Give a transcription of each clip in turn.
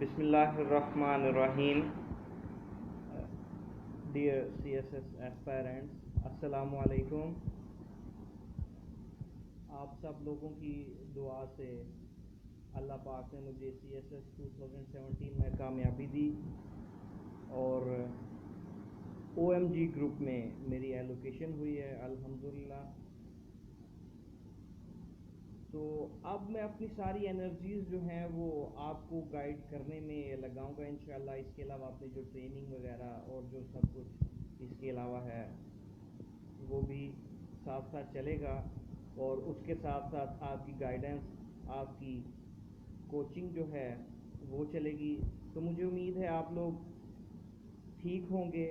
बिस्मिल्लाहिर्रहमानिर्रहीम। Dear CSS aspirants, अस्सलामु अलैकुम। आप सब लोगों की दुआ से अल्लाह पाक ने मुझे CSS 2017 में कामयाबी दी और OMG ग्रुप में मेरी एलोकेशन हुई है अल्हम्दुलिल्लाह। तो अब मैं अपनी सारी एनर्जीज़ जो हैं वो आपको गाइड करने में लगाऊंगा इंशाल्लाह। इसके अलावा अपनी जो ट्रेनिंग वगैरह और जो सब कुछ इसके अलावा है वो भी साथ साथ चलेगा, और उसके साथ साथ आपकी गाइडेंस, आपकी कोचिंग जो है वो चलेगी। तो मुझे उम्मीद है आप लोग ठीक होंगे,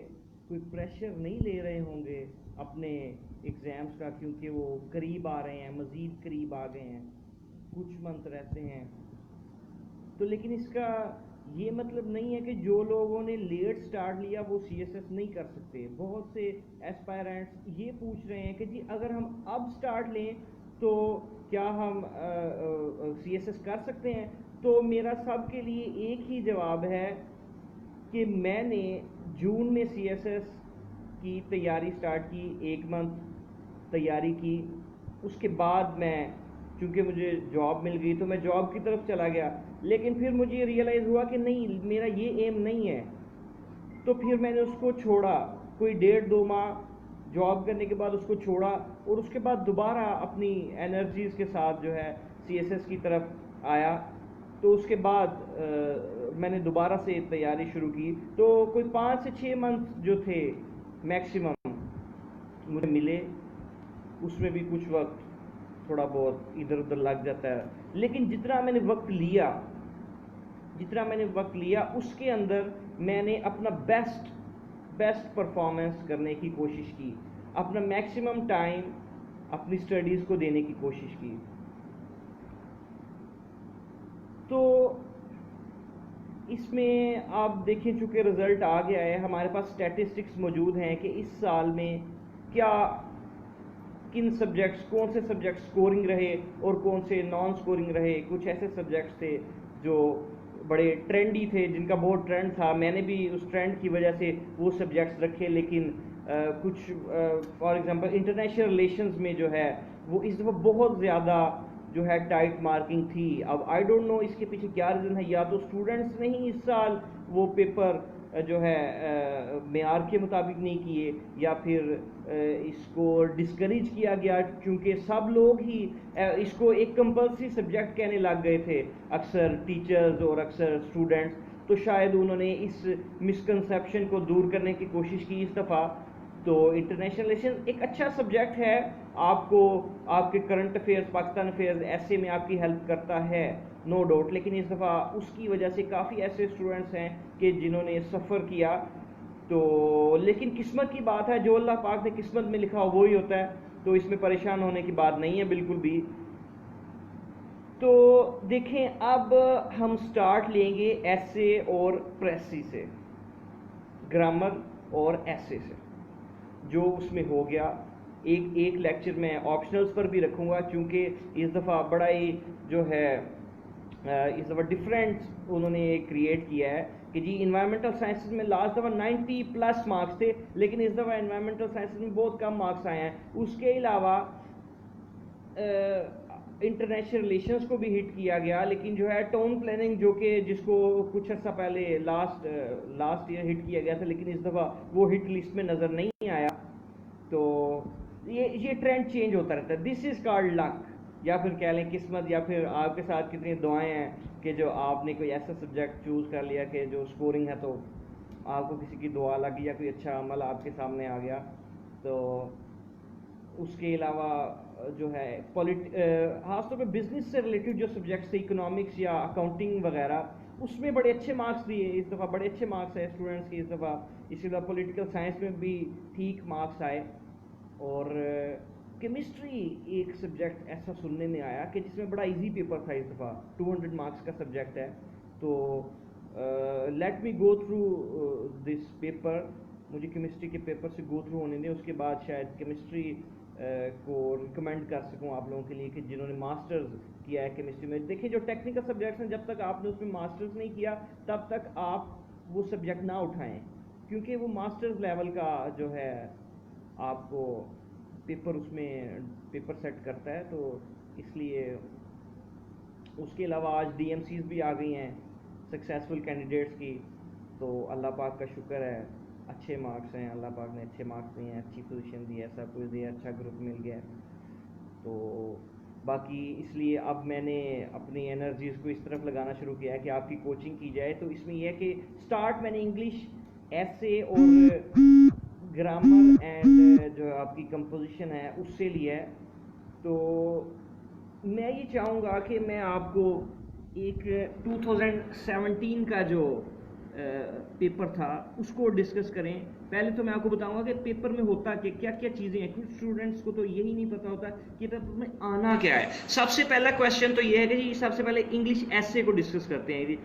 कोई प्रेशर नहीं ले रहे होंगे अपने एग्ज़ाम्स का, क्योंकि वो करीब आ रहे हैं, मज़ीद करीब आ गए हैं, कुछ मंथ रहते हैं। तो लेकिन इसका ये मतलब नहीं है कि जो लोगों ने लेट स्टार्ट लिया वो CSS नहीं कर सकते। बहुत से एस्पायरेंट्स ये पूछ रहे हैं कि जी अगर हम अब स्टार्ट लें तो क्या हम CSS कर सकते हैं। तो मेरा सबके लिए एक ही जवाब है कि मैंने जून में CSS की तैयारी स्टार्ट की, 1 मंथ तैयारी की। उसके बाद मैं, चूँकि मुझे जॉब मिल गई तो मैं जॉब की तरफ चला गया, लेकिन फिर मुझे रियलाइज़ हुआ कि नहीं, मेरा ये एम नहीं है। तो फिर मैंने उसको छोड़ा, कोई 1.5-2 माह जॉब करने के बाद उसको छोड़ा, और उसके बाद दोबारा अपनी एनर्जीज़ के साथ जो है CSS की तरफ आया। तो उसके बाद मैंने दोबारा से तैयारी शुरू की। तो कोई 5 से 6 मंथ जो थे मैक्सिमम मुझे मिले, उसमें भी कुछ वक्त थोड़ा बहुत इधर उधर लग जाता है, लेकिन जितना मैंने वक्त लिया उसके अंदर मैंने अपना बेस्ट परफॉर्मेंस करने की कोशिश की, अपना मैक्सिमम टाइम अपनी स्टडीज़ को देने की कोशिश की। तो इसमें आप देखें, चूँकि रिज़ल्ट आ गया है, हमारे पास स्टैटिस्टिक्स मौजूद हैं कि इस साल में क्या कौन से सब्जेक्ट स्कोरिंग रहे और कौन से नॉन स्कोरिंग रहे। कुछ ऐसे सब्जेक्ट्स थे जो बड़े ट्रेंडी थे, जिनका बहुत ट्रेंड था, मैंने भी उस ट्रेंड की वजह से वो सब्जेक्ट्स रखे। लेकिन कुछ फॉर एग्जांपल इंटरनेशनल रिलेशंस में जो है वो इस दफ़ा बहुत ज़्यादा जो है टाइट मार्किंग थी। अब आई डोंट नो इसके पीछे क्या रीज़न है, या तो स्टूडेंट्स ने ही इस साल वो पेपर जो है मेयार के मुताबिक नहीं किए, या फिर इसको डिस्करेज किया गया, क्योंकि सब लोग ही इसको एक कंपल्सरी सब्जेक्ट कहने लग गए थे, अक्सर टीचर्स और अक्सर स्टूडेंट्स। तो शायद उन्होंने इस मिसकंसेप्शन को दूर करने की कोशिश की इस दफ़ा। तो इंटरनेशनल रिलेशन एक अच्छा सब्जेक्ट है, आपको आपके करंट अफेयर्स, पाकिस्तान अफेयर्स ऐसे में आपकी हेल्प करता है, नो डाउट। लेकिन इस दफ़ा उसकी वजह से काफ़ी ऐसे स्टूडेंट्स हैं कि जिन्होंने सफ़र किया। तो लेकिन किस्मत की बात है, जो अल्लाह पाक ने किस्मत में लिखा हो वही होता है, तो इसमें परेशान होने की बात नहीं है बिल्कुल भी। तो देखें, अब हम स्टार्ट लेंगे ऐसे और प्रेसी से, ग्रामर और ऐसे से, जो उसमें हो गया। एक लेक्चर मैं ऑप्शनल्स पर भी रखूँगा, क्योंकि इस दफ़ा बड़ा ही जो है इस दफ़ा डिफरेंट उन्होंने क्रिएट किया है कि जी इन्वायरमेंटल साइंसेज में लास्ट दफ़ा 90+ मार्क्स थे, लेकिन इस दफ़ा इन्वायरमेंटल साइंसेज में बहुत कम मार्क्स आए हैं। उसके अलावा इंटरनेशनल रिलेशंस को भी हिट किया गया, लेकिन जो है टाउन प्लानिंग, जो कि जिसको कुछ अर्सा पहले लास्ट ईयर हिट किया गया था, लेकिन इस दफ़ा वो हिट लिस्ट में नज़र नहीं आया। तो ये ट्रेंड चेंज होता रहता है। दिस इज़ कॉल्ड लक, या फिर कह लें किस्मत, या फिर आपके साथ कितनी दुआएं हैं कि जो आपने कोई ऐसा सब्जेक्ट चूज़ कर लिया कि जो स्कोरिंग है, तो आपको किसी की दुआ लगी या कोई अच्छा अमल आपके सामने आ गया। तो उसके अलावा जो है खासतौर पे बिजनेस से रिलेटेड जो सब्जेक्ट्स थे, इकोनॉमिक्स या अकाउंटिंग वगैरह, उसमें बड़े अच्छे मार्क्स दिए इस दफ़ा, बड़े अच्छे मार्क्स आए स्टूडेंट्स के इस दफ़ा। इसी तरह पॉलिटिकल साइंस में भी ठीक मार्क्स आए। और केमिस्ट्री एक सब्जेक्ट ऐसा सुनने में आया कि जिसमें बड़ा इजी पेपर था इस दफ़ा, 200 मार्क्स का सब्जेक्ट है। तो let me go through this paper, मुझे केमिस्ट्री के पेपर से गो थ्रू होने दें, उसके बाद शायद केमिस्ट्री को रिकमेंड कर सकूं आप लोगों के लिए कि जिन्होंने मास्टर्स किया है केमिस्ट्री में। देखिए जो टेक्निकल सब्जेक्ट्स हैं, जब तक आपने उसमें मास्टर्स नहीं किया तब तक आप वो सब्जेक्ट ना उठाएं, क्योंकि वो मास्टर्स लेवल का जो है आपको पेपर उसमें पेपर सेट करता है। तो इसलिए उसके अलावा आज डीएमसीज भी आ गई हैं सक्सेसफुल कैंडिडेट्स की, तो अल्लाह पाक का शुक्र है, अच्छे मार्क्स हैं, अल्लाह पाक ने अच्छे मार्क्स दिए हैं, अच्छी पोजीशन दी है, सब कुछ दिया, अच्छा ग्रुप मिल गया। तो बाकी इसलिए अब मैंने अपनी एनर्जीज़ को इस तरफ लगाना शुरू किया है कि आपकी कोचिंग की जाए। तो इसमें यह है कि स्टार्ट मैंने इंग्लिश एसे और ग्रामर एंड जो आपकी कंपोजिशन है उससे लिया है। तो मैं ये चाहूँगा कि मैं आपको एक 2017 का जो पेपर था उसको डिस्कस करें। पहले तो मैं आपको बताऊंगा कि पेपर में होता कि क्या क्या चीज़ें हैं। कुछ स्टूडेंट्स को तो यही नहीं पता होता कि पेपर में आना क्या है। सबसे पहला क्वेश्चन तो ये है कि जी सबसे पहले इंग्लिश एसे को डिस्कस करते हैं। जी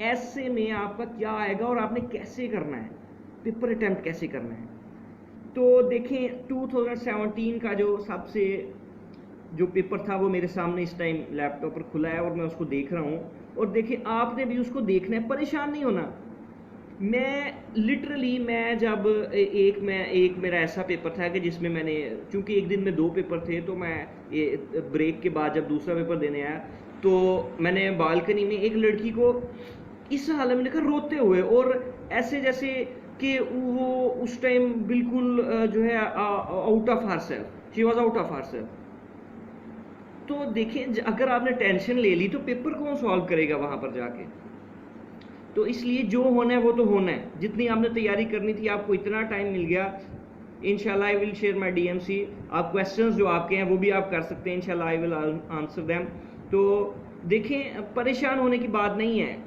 एसे में आपका क्या आएगा और आपने कैसे करना है, पेपर अटैम्प्ट कैसे करना है। तो देखें 2017 का जो सबसे जो पेपर था वो मेरे सामने इस टाइम लैपटॉप पर खुला है और मैं उसको देख रहा हूँ। और देखिए आपने भी उसको देखना है, परेशान नहीं होना। मैं लिटरली मैं जब एक मेरा ऐसा पेपर था कि जिसमें मैंने, चूंकि एक दिन में 2 पेपर थे, तो मैं ब्रेक के बाद जब दूसरा पेपर देने आया तो मैंने बालकनी में एक लड़की को इस हालत में देखा रोते हुए, और ऐसे जैसे कि वो उस टाइम बिल्कुल जो है out of her self, she was out of her self. तो देखें अगर आपने टेंशन ले ली तो पेपर कौन सॉल्व करेगा वहां पर जाके। तो इसलिए जो होना है वो तो होना है। जितनी आपने तैयारी करनी थी, आपको इतना टाइम मिल गया। इंशाल्लाह I will share my DMC. आप क्वेश्चंस जो आपके हैं वो भी आप कर सकते हैं, इंशाल्लाह आई विल आंसर देम। तो देखें परेशान होने की बात नहीं है,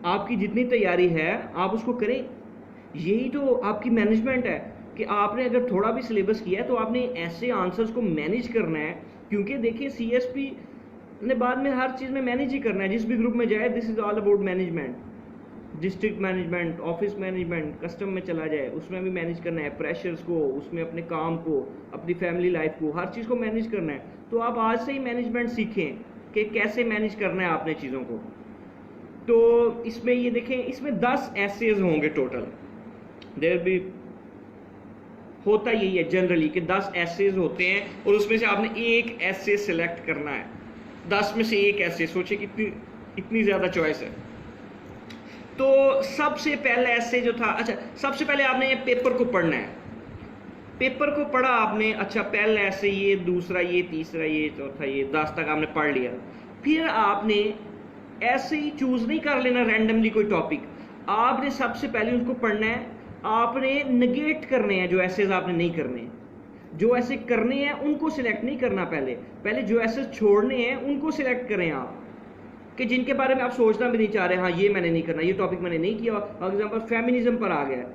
आपकी जितनी तैयारी है आप उसको करें। यही तो आपकी मैनेजमेंट है कि आपने अगर थोड़ा भी सिलेबस किया है तो आपने ऐसे आंसर्स को मैनेज करना है। क्योंकि देखिए सीएसपी ने बाद में हर चीज़ में मैनेज ही करना है, जिस भी ग्रुप में जाए। This is all about management, district management, office management, custom में चला जाए उसमें भी मैनेज करना है, प्रेशर्स को, उसमें अपने काम को, अपनी फैमिली लाइफ को, हर चीज़ को मैनेज करना है। तो आप आज से ही मैनेजमेंट सीखें कि कैसे मैनेज करना है आपने चीज़ों को। तो इसमें ये देखें, इसमें 10 एसेज होंगे टोटल। देयर भी होता यही है जनरली कि 10 एसेज होते हैं और उसमें से आपने एक एसे सिलेक्ट करना है। 10 में से एक एसे, सोचिए कितनी इतनी ज़्यादा चॉइस है। तो सबसे पहले एसे जो था, अच्छा सबसे पहले आपने ये पेपर को पढ़ना है। पेपर को पढ़ा आपने, अच्छा पहले ऐसे ये, दूसरा ये, तीसरा ये, चौथा ये, 10 तक आपने पढ़ लिया। फिर आपने ऐसे ही चूज नहीं कर लेना रैंडमली कोई टॉपिक, आपने सबसे पहले उसको पढ़ना है। आपने नेगेट करने हैं जो ऐसे आपने नहीं करने, जो ऐसे करने हैं उनको सिलेक्ट नहीं करना। पहले जो ऐसे छोड़ने हैं उनको सिलेक्ट करें आप, कि जिनके बारे में आप सोचना भी नहीं चाह रहे, हाँ ये मैंने नहीं करना, ये टॉपिक मैंने नहीं किया। फॉर एग्जाम्पल फेमिनिज्म पर आ गया,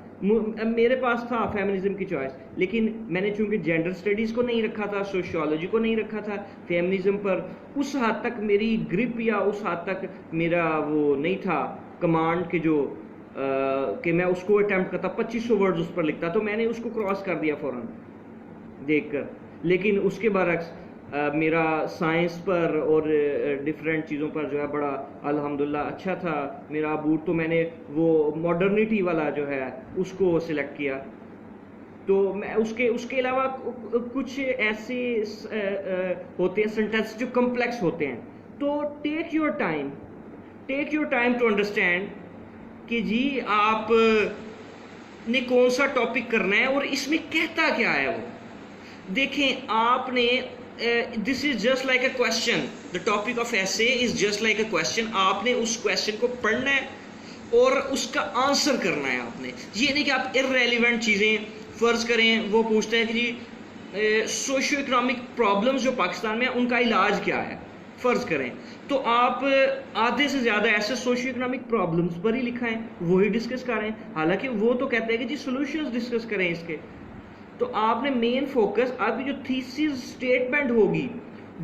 मेरे पास था फेमिनिज्म की चॉइस, लेकिन मैंने चूंकि जेंडर स्टडीज को नहीं रखा था, सोशियोलॉजी को नहीं रखा था, फेमिनिज्म पर उस हद तक मेरी ग्रिप या उस हद तक मेरा वो नहीं था कमांड के जो कि मैं उसको अटेम्प्ट करता, 2500 वर्ड्स उस पर लिखता, तो मैंने उसको क्रॉस कर दिया फौरन देखकर। लेकिन उसके बरक्स मेरा साइंस पर और डिफरेंट चीज़ों पर जो है बड़ा अल्हम्दुलिल्लाह अच्छा था मेरा बूट। तो मैंने वो मॉडर्निटी वाला जो है उसको सिलेक्ट किया। तो मैं उसके अलावा कुछ ऐसे होते हैं सेंटेंस जो कम्प्लेक्स होते हैं। तो take your time to understand कि जी आप ने कौन सा टॉपिक करना है और इसमें कहता क्या है वो। देखें आपने this is just like a question, the topic of essay is just like a question. आपने उस क्वेश्चन को पढ़ना है और उसका आंसर करना है आपने। ये नहीं कि आप इररेलेवेंट चीज़ें, फर्ज करें वो पूछते हैं कि जी सोशियो इकोनॉमिक प्रॉब्लम्स जो पाकिस्तान में है उनका इलाज क्या है, फर्ज करें, तो आप आधे से ज़्यादा ऐसे सोशियो इकोनॉमिक प्रॉब्लम्स पर ही लिखा है, वही डिस्कस करें। हालांकि वो तो कहते हैं कि जी सोल्यूशंस डिस्कस करें इसके। तो आपने मेन फोकस, आपकी जो थीसिस स्टेटमेंट होगी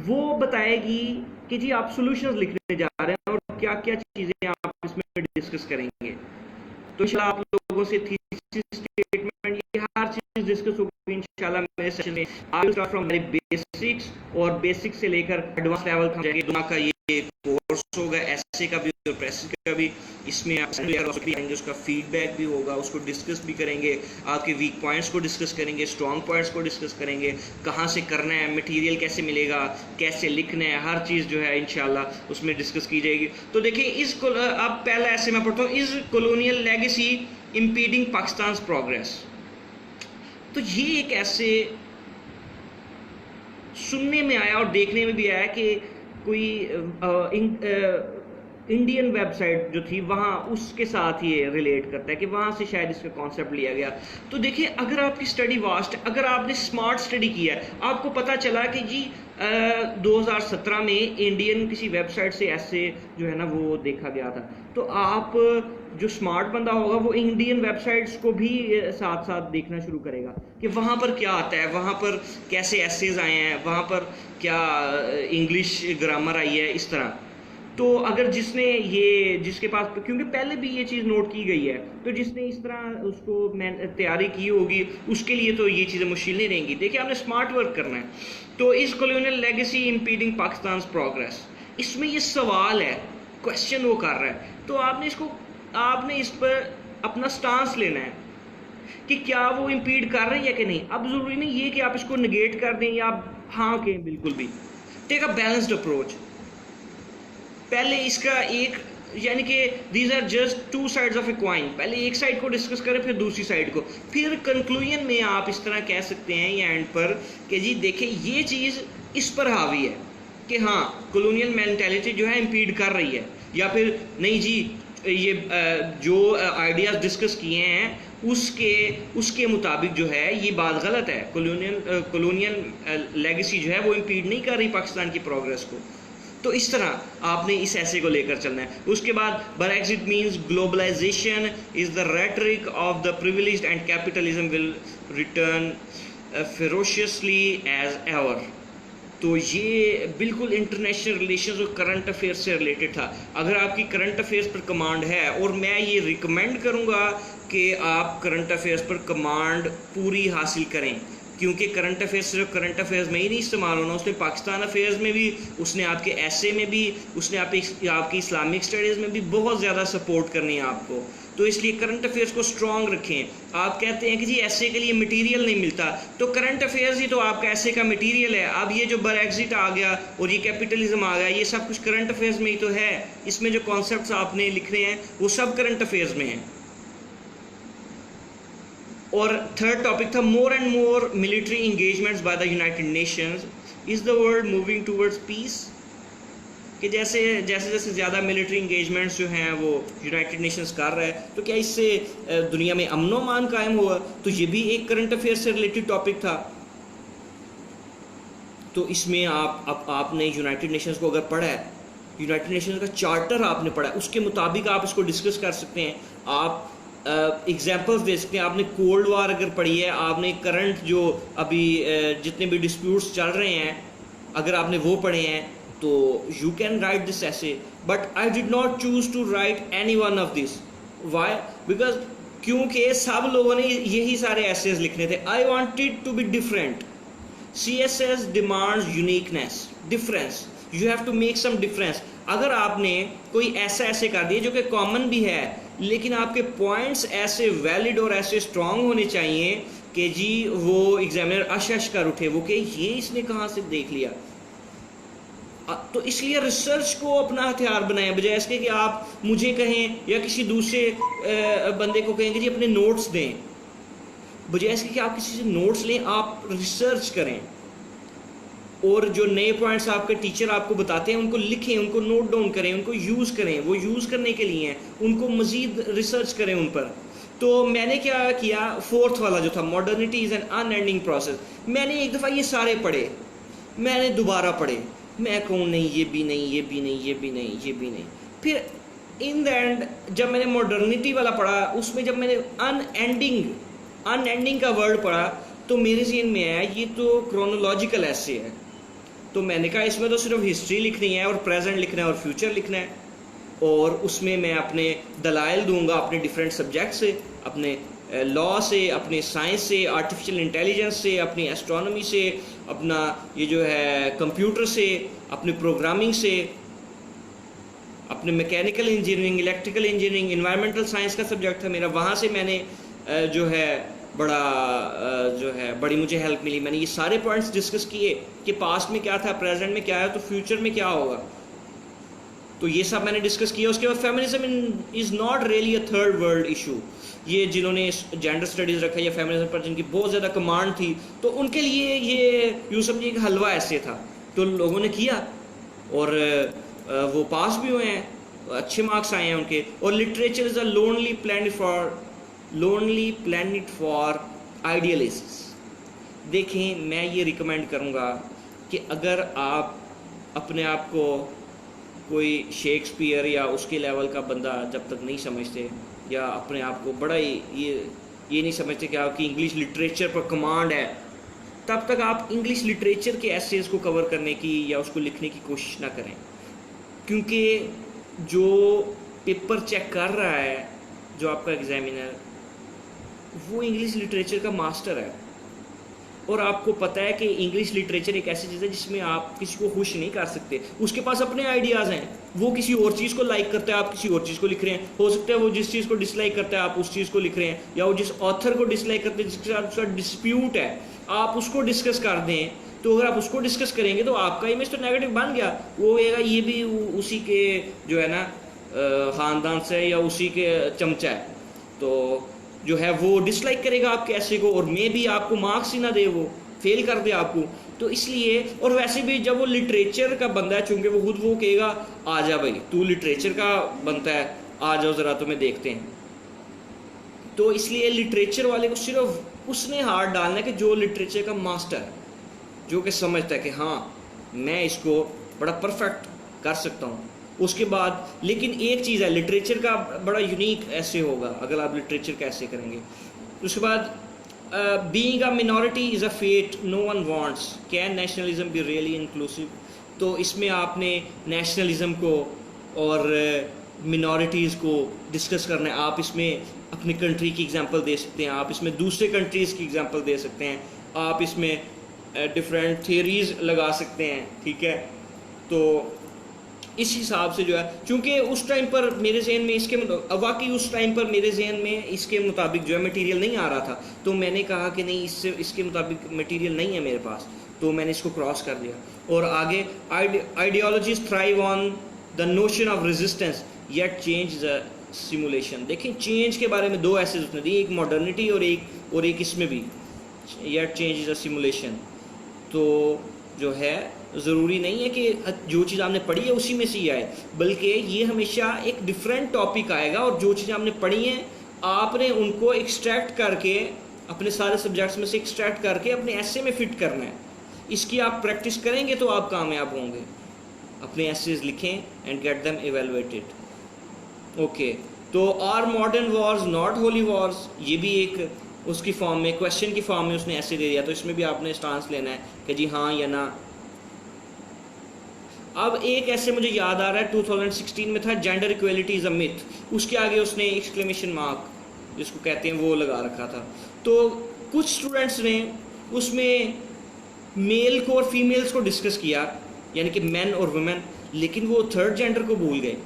वो बताएगी कि जी आप सॉल्यूशंस लिखने जा रहे हैं और क्या क्या चीजें आप इसमें डिस्कस करेंगे। तो इंशाल्लाह आप लोगों से थीसिस स्टेटमेंट ये हर चीज डिस्कस होगी इंशाल्लाह मेरे सेशन में I will start from very basics, और बेसिक्स से लेकर एडवांस लेवल तक जाएंगे। दोनों का ये कोर्स होगा, एसए का भी और प्रेसिंग का भी। इसमें आप आएंगे, उसका फीडबैक भी होगा, उसको डिस्कस भी करेंगे, आपके वीक पॉइंट्स को डिस्कस करेंगे, स्ट्रॉन्ग पॉइंट्स को डिस्कस करेंगे, कहाँ से करना है, मटेरियल कैसे मिलेगा, कैसे लिखना है, हर चीज़ जो है इंशाल्लाह उसमें डिस्कस की जाएगी। तो देखिए अब पहला ऐसे मैं पढ़ता हूँ, is colonial legacy impeding Pakistan progress. तो ये एक ऐसे सुनने में आया और देखने में भी आया कि कोई इंडियन वेबसाइट जो थी वहाँ उसके साथ ये रिलेट करता है कि वहाँ से शायद इसका कॉन्सेप्ट लिया गया। तो देखिए, अगर आपकी स्टडी वास्ट, अगर आपने स्मार्ट स्टडी किया है, आपको पता चला कि जी 2017 में इंडियन किसी वेबसाइट से ऐसे जो है ना वो देखा गया था, तो आप जो स्मार्ट बंदा होगा वो इंडियन वेबसाइट्स को भी साथ साथ देखना शुरू करेगा कि वहाँ पर क्या आता है, वहाँ पर कैसे एसेज आए हैं, वहाँ पर क्या इंग्लिश ग्रामर आई है, इस तरह। तो अगर जिसके पास, क्योंकि पहले भी ये चीज़ नोट की गई है, तो जिसने इस तरह उसको तैयारी की होगी उसके लिए तो ये चीज़ें मुश्किल नहीं रहेंगी। देखिए, आपने स्मार्ट वर्क करना है। तो is colonial legacy impeding Pakistan progress, इसमें ये सवाल है, क्वेश्चन वो कर रहा है, तो आपने इस पर अपना स्टांस लेना है कि क्या वो इम्पीड कर रही है कि नहीं। अब जरूरी नहीं ये कि आप इसको निगेट कर दें या आप हाँ कहें, बिल्कुल भी। Take a balanced approach. पहले इसका एक, यानी कि these are just two sides of a coin, पहले एक साइड को डिस्कस करें फिर दूसरी साइड को, फिर कंक्लूजन में आप इस तरह कह सकते हैं या एंड पर कि जी देखिए ये चीज़ इस पर हावी है कि हाँ कॉलोनियल मेंटालिटी जो है इम्पीड कर रही है, या फिर नहीं जी ये जो आइडियाज़ डिस्कस किए हैं उसके मुताबिक जो है ये बात गलत है, कॉलोनियल लेगेसी जो है वो इम्पीड नहीं कर रही पाकिस्तान की प्रोग्रेस को। तो इस तरह आपने इस ऐसे को लेकर चलना है। उसके बाद Brexit means globalisation is the rhetoric of the privileged and capitalism will return ferociously as ever. तो ये बिल्कुल इंटरनेशनल रिलेशंस और करंट अफेयर्स से रिलेटेड था। अगर आपकी करंट अफेयर्स पर कमांड है, और मैं ये रिकमेंड करूँगा कि आप करंट अफेयर्स पर कमांड पूरी हासिल करें, क्योंकि करंट अफेयर्स सिर्फ करंट अफेयर्स में ही नहीं इस्तेमाल होना, उसने पाकिस्तान अफेयर्स में भी, उसने आपके एसए में भी, उसने आपकी इस्लामिक स्टडीज़ में भी बहुत ज़्यादा सपोर्ट करनी है आपको। तो इसलिए करंट अफेयर्स को स्ट्रॉन्ग रखें। आप कहते हैं कि जी एसए के लिए मटेरियल नहीं मिलता, तो करंट अफेयर्स ही तो आपका एसए का मटेरियल है। अब ये जो ब्रेक्जिट आ गया और ये कैपिटलिज्म आ गया, ये सब कुछ करंट अफेयर्स में ही तो है। इसमें जो कॉन्सेप्ट्स आपने लिखने हैं वो सब करंट अफेयर्स में हैं। और थर्ड टॉपिक था more and more military engagements by the United Nations, is the world moving towards peace. कि जैसे जैसे ज़्यादा मिलिट्री इंगेजमेंट्स जो हैं वो यूनाइटेड नेशंस कर रहा है, तो क्या इससे दुनिया में अमन व अमान कायम हुआ? तो ये भी एक करंट अफेयर से रिलेटेड टॉपिक था। तो इसमें आपने यूनाइटेड नेशंस को अगर पढ़ा है, यूनाइटेड नेशंस का चार्टर आपने पढ़ा है, उसके मुताबिक आप इसको डिस्कस कर सकते हैं। आप एग्जाम्पल्स दे सकते हैं। आपने कोल्ड वार अगर पढ़ी है, आपने करंट जो अभी जितने भी डिस्प्यूट्स चल रहे हैं अगर आपने वो पढ़े हैं, तो यू कैन राइट दिस ऐसे। But I did not choose to write any one of this. Why? Because क्योंकि सब लोगों ने यही सारे ऐसेज लिखने थे। I wanted to be different. CSS demands uniqueness, difference. You have to make some difference. अगर आपने कोई ऐसा ऐसे कर दिया जो कि कॉमन भी है, लेकिन आपके पॉइंट्स ऐसे वैलिड और ऐसे स्ट्रांग होने चाहिए कि जी वो एग्जामिनर अश कर उठे, वो कि ये इसने कहाँ से देख लिया। तो इसलिए रिसर्च को अपना हथियार बनाएं, बजाय इसके कि आप मुझे कहें या किसी दूसरे बंदे को कहेंगे जी अपने नोट्स दें। बजाय इसके कि आप किसी से नोट्स लें, आप रिसर्च करें और जो नए पॉइंट्स आपके टीचर आपको बताते हैं उनको लिखें, उनको नोट डाउन करें, उनको यूज़ करें। वो यूज़ करने के लिए हैं, उनको मज़ीद रिसर्च करें उन पर। तो मैंने क्या किया, फोर्थ वाला जो था modernity is an unending process, मैंने एक दफ़ा ये सारे पढ़े, मैंने दोबारा पढ़े, मैं कहूँ नहीं ये भी नहीं, ये भी नहीं, ये भी नहीं, ये भी नहीं। फिर इन द एंड जब मैंने मॉडर्निटी वाला पढ़ा, उसमें जब मैंने अनएंडिंग का वर्ड पढ़ा, तो मेरे ज़हन में आया ये तो क्रोनोलॉजिकल ऐसे है। तो मैंने कहा इसमें तो सिर्फ हिस्ट्री लिखनी है और प्रेजेंट लिखना है और फ्यूचर लिखना है, और उसमें मैं अपने दलाइल दूंगा अपने डिफरेंट सब्जेक्ट से, अपने लॉ से, अपने साइंस से, आर्टिफिशियल इंटेलिजेंस से, अपनी एस्ट्रोनॉमी से, अपना ये जो है कंप्यूटर से, अपने प्रोग्रामिंग से, अपने mechanical engineering, electrical engineering, environmental science का सब्जेक्ट था मेरा, वहाँ से मैंने जो है बड़ी मुझे हेल्प मिली। मैंने ये सारे पॉइंट्स डिस्कस किए कि पास्ट में क्या था, प्रेजेंट में क्या है, तो फ्यूचर में क्या होगा, तो ये सब मैंने डिस्कस किया। उसके बाद feminism is not really a third world issue. ये जिन्होंने जेंडर स्टडीज़ रखा या फेमिनिज्म पर जिनकी बहुत ज़्यादा कमांड थी, तो उनके लिए ये यूँ समझिए एक हलवा ऐसे था, तो लोगों ने किया और वो पास भी हुए हैं, अच्छे मार्क्स आए हैं उनके। और literature is a lonely planet for idealists. देखें, मैं ये रिकमेंड करूँगा कि अगर आप अपने आप को कोई शेक्सपियर या उसके लेवल का बंदा जब तक नहीं समझते, या अपने आप को बड़ा ही ये नहीं समझते कि आपकी इंग्लिश लिटरेचर पर कमांड है, तब तक आप इंग्लिश लिटरेचर के एसेज को कवर करने की या उसको लिखने की कोशिश ना करें। क्योंकि जो पेपर चेक कर रहा है, जो आपका एग्जामिनर, वो इंग्लिश लिटरेचर का मास्टर है, और आपको पता है कि इंग्लिश लिटरेचर एक ऐसी चीज़ है जिसमें आप किसी को खुश नहीं कर सकते। उसके पास अपने आइडियाज़ हैं, वो किसी और चीज़ को लाइक करता है, आप किसी और चीज़ को लिख रहे हैं। हो सकता है वो जिस चीज़ को डिसलाइक करता है आप उस चीज़ को लिख रहे हैं, या वो जिस ऑथर को डिसलाइक करते हैं, जिसके साथ उसका डिस्प्यूट है, आप उसको डिस्कस कर दें। तो अगर आप उसको डिस्कस करेंगे तो आपका इमेज तो नेगेटिव बन गया, वो होगा ये भी उसी के जो है ना ख़ानदान से या उसी के चमचा है, तो जो है वो डिसलाइक करेगा आपके ऐसे को, और मे भी आपको मार्क्स ही ना दे, वो फेल कर दे आपको। तो इसलिए, और वैसे भी जब वो लिटरेचर का बंदा है, चूंकि वो खुद वो कहेगा आ जा भाई तू लिटरेचर का बनता है, आ जाओ ज़रा तुम्हें देखते हैं। तो इसलिए लिटरेचर वाले को सिर्फ उसने हाथ डालना है कि जो लिटरेचर का मास्टर है, जो कि समझता है कि हाँ मैं इसको बड़ा परफेक्ट कर सकता हूँ। उसके बाद लेकिन एक चीज़ है, लिटरेचर का बड़ा यूनिक ऐसे होगा अगर आप लिटरेचर का ऐसे करेंगे। उसके बाद being a minority is a fate no one wants, can nationalism be really inclusive. तो इसमें आपने नेशनलिज्म को और मिनॉरिटीज़ को डिस्कस करना है। आप इसमें अपनी कंट्री की एग्जांपल दे सकते हैं, आप इसमें दूसरे कंट्रीज़ की एग्जांपल दे सकते हैं, आप इसमें डिफरेंट थियरीज़ लगा सकते हैं, ठीक है। तो इस हिसाब से जो है, चूँकि उस टाइम पर मेरे जहन में इसके वाकई उस टाइम पर मेरे जहन में इसके मुताबिक जो है मटेरियल नहीं आ रहा था, तो मैंने कहा कि नहीं इसके मुताबिक मटेरियल नहीं है मेरे पास, तो मैंने इसको क्रॉस कर दिया। और आगे ideologies thrive on the notion of resistance yet change the simulation. देखें, चेंज के बारे में दो ऐसे उसने दी, एक मॉडर्निटी और एक इसमें भी येट चेंज द सिमुलेशन। तो जो है ज़रूरी नहीं है कि जो चीज़ आपने पढ़ी है उसी में से ही आए, बल्कि ये हमेशा एक डिफरेंट टॉपिक आएगा, और जो चीज़ आपने पढ़ी है आपने उनको एक्सट्रैक्ट करके अपने सारे सब्जेक्ट्स में से एक्सट्रैक्ट करके अपने ऐसे में फिट करना है। इसकी आप प्रैक्टिस करेंगे तो आप कामयाब होंगे। अपने एसेज लिखें and get them evaluated. Okay, तो are modern wars not holy wars, ये भी एक उसकी फॉर्म में, क्वेश्चन की फॉर्म में उसने ऐसे दे दिया, तो इसमें भी आपने स्टांस लेना है कि जी हाँ या ना। अब एक ऐसे मुझे याद आ रहा है 2016 में था, gender equality is a myth, उसके आगे उसने एक्सक्लेमेशन मार्क जिसको कहते हैं वो लगा रखा था। तो कुछ स्टूडेंट्स ने उसमें मेल को और फीमेल्स को डिस्कस किया, यानी कि मैन और वुमेन, लेकिन वो थर्ड जेंडर को भूल गए।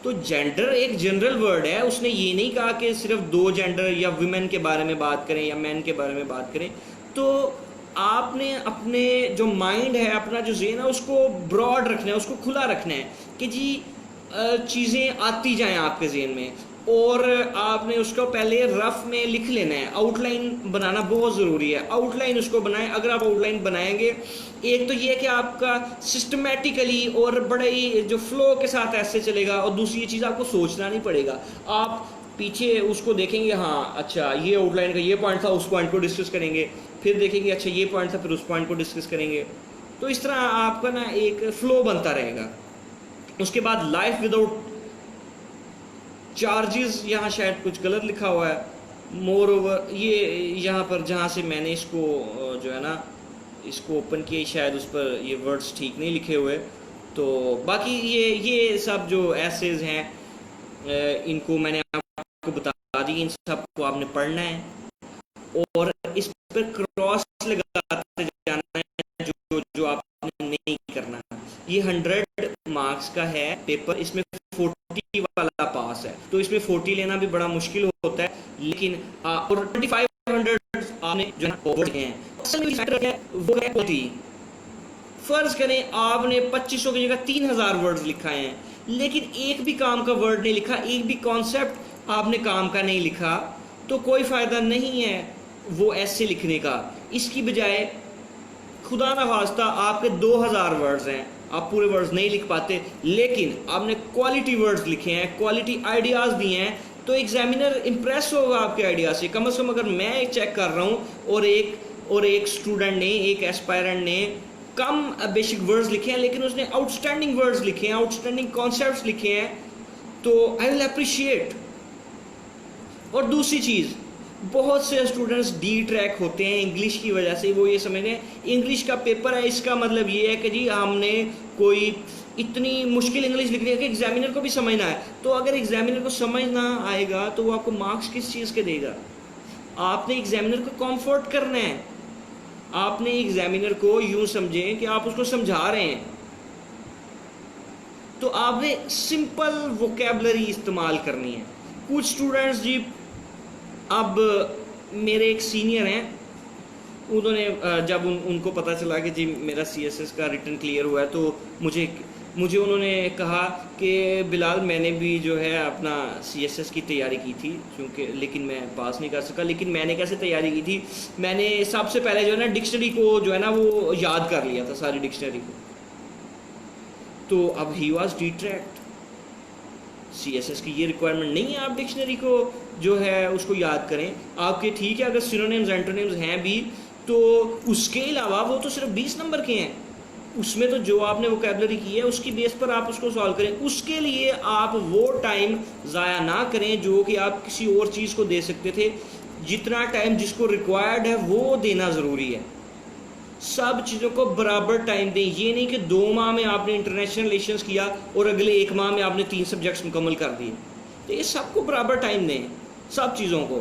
तो जेंडर एक जनरल वर्ड है, उसने ये नहीं कहा कि सिर्फ दो जेंडर या वुमेन के बारे में बात करें या मैन के बारे में बात करें। तो आपने अपने जो माइंड है, अपना जो ज़हन है, उसको ब्रॉड रखना है, उसको खुला रखना है कि जी चीज़ें आती जाएं आपके ज़हन में, और आपने उसको पहले रफ में लिख लेना है। आउटलाइन बनाना बहुत ज़रूरी है, आउटलाइन उसको बनाएं। अगर आप आउटलाइन बनाएंगे, एक तो ये है कि आपका सिस्टमेटिकली और बड़े ही जो फ्लो के साथ ऐसे चलेगा, और दूसरी चीज़ आपको सोचना नहीं पड़ेगा, आप पीछे उसको देखेंगे, हाँ अच्छा ये आउटलाइन का ये पॉइंट था, उस पॉइंट को डिस्कस करेंगे, फिर देखेंगे अच्छा ये पॉइंट था, फिर उस पॉइंट को डिस्कस करेंगे। तो इस तरह आपका ना एक फ्लो बनता रहेगा। उसके बाद लाइफ विदाउट चार्जेस, यहाँ शायद कुछ गलत लिखा हुआ है, मोर ओवर ये यहाँ पर जहाँ से मैंने इसको जो है ना इसको ओपन किया, शायद उस पर ये वर्ड्स ठीक नहीं लिखे हुए। तो बाकी ये सब जो एसेज हैं इनको मैंने आपको बता दी, इन सबको आपने पढ़ना है और इस पर क्रॉस लगाते जाना है जो जो आपने नहीं करना। ये 100 मार्क्स का है पेपर, इसमें 40 वाला पास है, तो इसमें 40 लेना भी बड़ा मुश्किल होता है, लेकिन और 2500 आपने जो है वो है 40। फर्ज करें आपने 2500 की जगह 3000 वर्ड्स लिखा है, लेकिन एक भी काम का वर्ड नहीं लिखा, एक भी कॉन्सेप्ट आपने काम का नहीं लिखा, तो कोई फायदा नहीं है वो ऐसे लिखने का। इसकी बजाय खुदा ना वास्ता आपके 2000 वर्ड्स हैं, आप पूरे वर्ड्स नहीं लिख पाते, लेकिन आपने क्वालिटी वर्ड्स लिखे हैं, क्वालिटी आइडियाज दिए हैं, तो एग्जामिनर इंप्रेस होगा आपके आइडिया से। कम से कम अगर मैं चेक कर रहा हूँ और एक स्टूडेंट ने, एक एस्पायरेंट ने कम बेसिक वर्ड्स लिखे हैं, लेकिन उसने आउटस्टैंडिंग वर्ड्स लिखे हैं, आउटस्टैंडिंग कॉन्सेप्ट्स लिखे हैं, तो आई विल अप्रिशिएट। और दूसरी चीज़, बहुत से स्टूडेंट्स डी ट्रैक होते हैं इंग्लिश की वजह से, वो ये समझते हैं इंग्लिश का पेपर है, इसका मतलब ये है कि जी हमने कोई इतनी मुश्किल इंग्लिश लिखनी है कि एग्जामिनर को भी समझना है। तो अगर एग्जामिनर को समझ ना आएगा तो वो आपको मार्क्स किस चीज़ के देगा? आपने एग्जामिनर को कंफर्ट करना है, आपने एग्जामिनर को यूं समझें कि आप उसको समझा रहे हैं, तो आपने सिंपल वोकैबलरी इस्तेमाल करनी है। कुछ स्टूडेंट्स जी, अब मेरे एक सीनियर हैं, उन्होंने जब उनको पता चला कि जी मेरा सीएसएस का रिटर्न क्लियर हुआ है, तो मुझे उन्होंने कहा कि बिलाल मैंने भी जो है अपना सीएसएस की तैयारी की थी, क्योंकि लेकिन मैं पास नहीं कर सका। लेकिन मैंने कैसे तैयारी की थी, मैंने सबसे पहले जो है ना डिक्शनरी को जो है ना वो याद कर लिया था, सारी डिक्शनरी को। तो अब ही वॉज डिट्रैक्ट। सीएसएस की ये रिक्वायरमेंट नहीं है आप डिक्शनरी को जो है उसको याद करें। आपके ठीक है अगर सिनोनिम्स एंटोनिम्स हैं भी, तो उसके अलावा वो तो सिर्फ 20 नंबर के हैं, उसमें तो जो आपने वोकैबुलरी की है उसकी बेस पर आप उसको सॉल्व करें। उसके लिए आप वो टाइम ज़ाया ना करें जो कि आप किसी और चीज़ को दे सकते थे। जितना टाइम जिसको रिक्वायर्ड है वो देना ज़रूरी है। सब चीज़ों को बराबर टाइम दें। ये नहीं कि 2 माह में आपने इंटरनेशनल रिलेशंस किया और अगले 1 माह में आपने 3 सब्जेक्ट्स मुकम्मल कर दिए। तो ये सबको बराबर टाइम दें, सब चीज़ों को।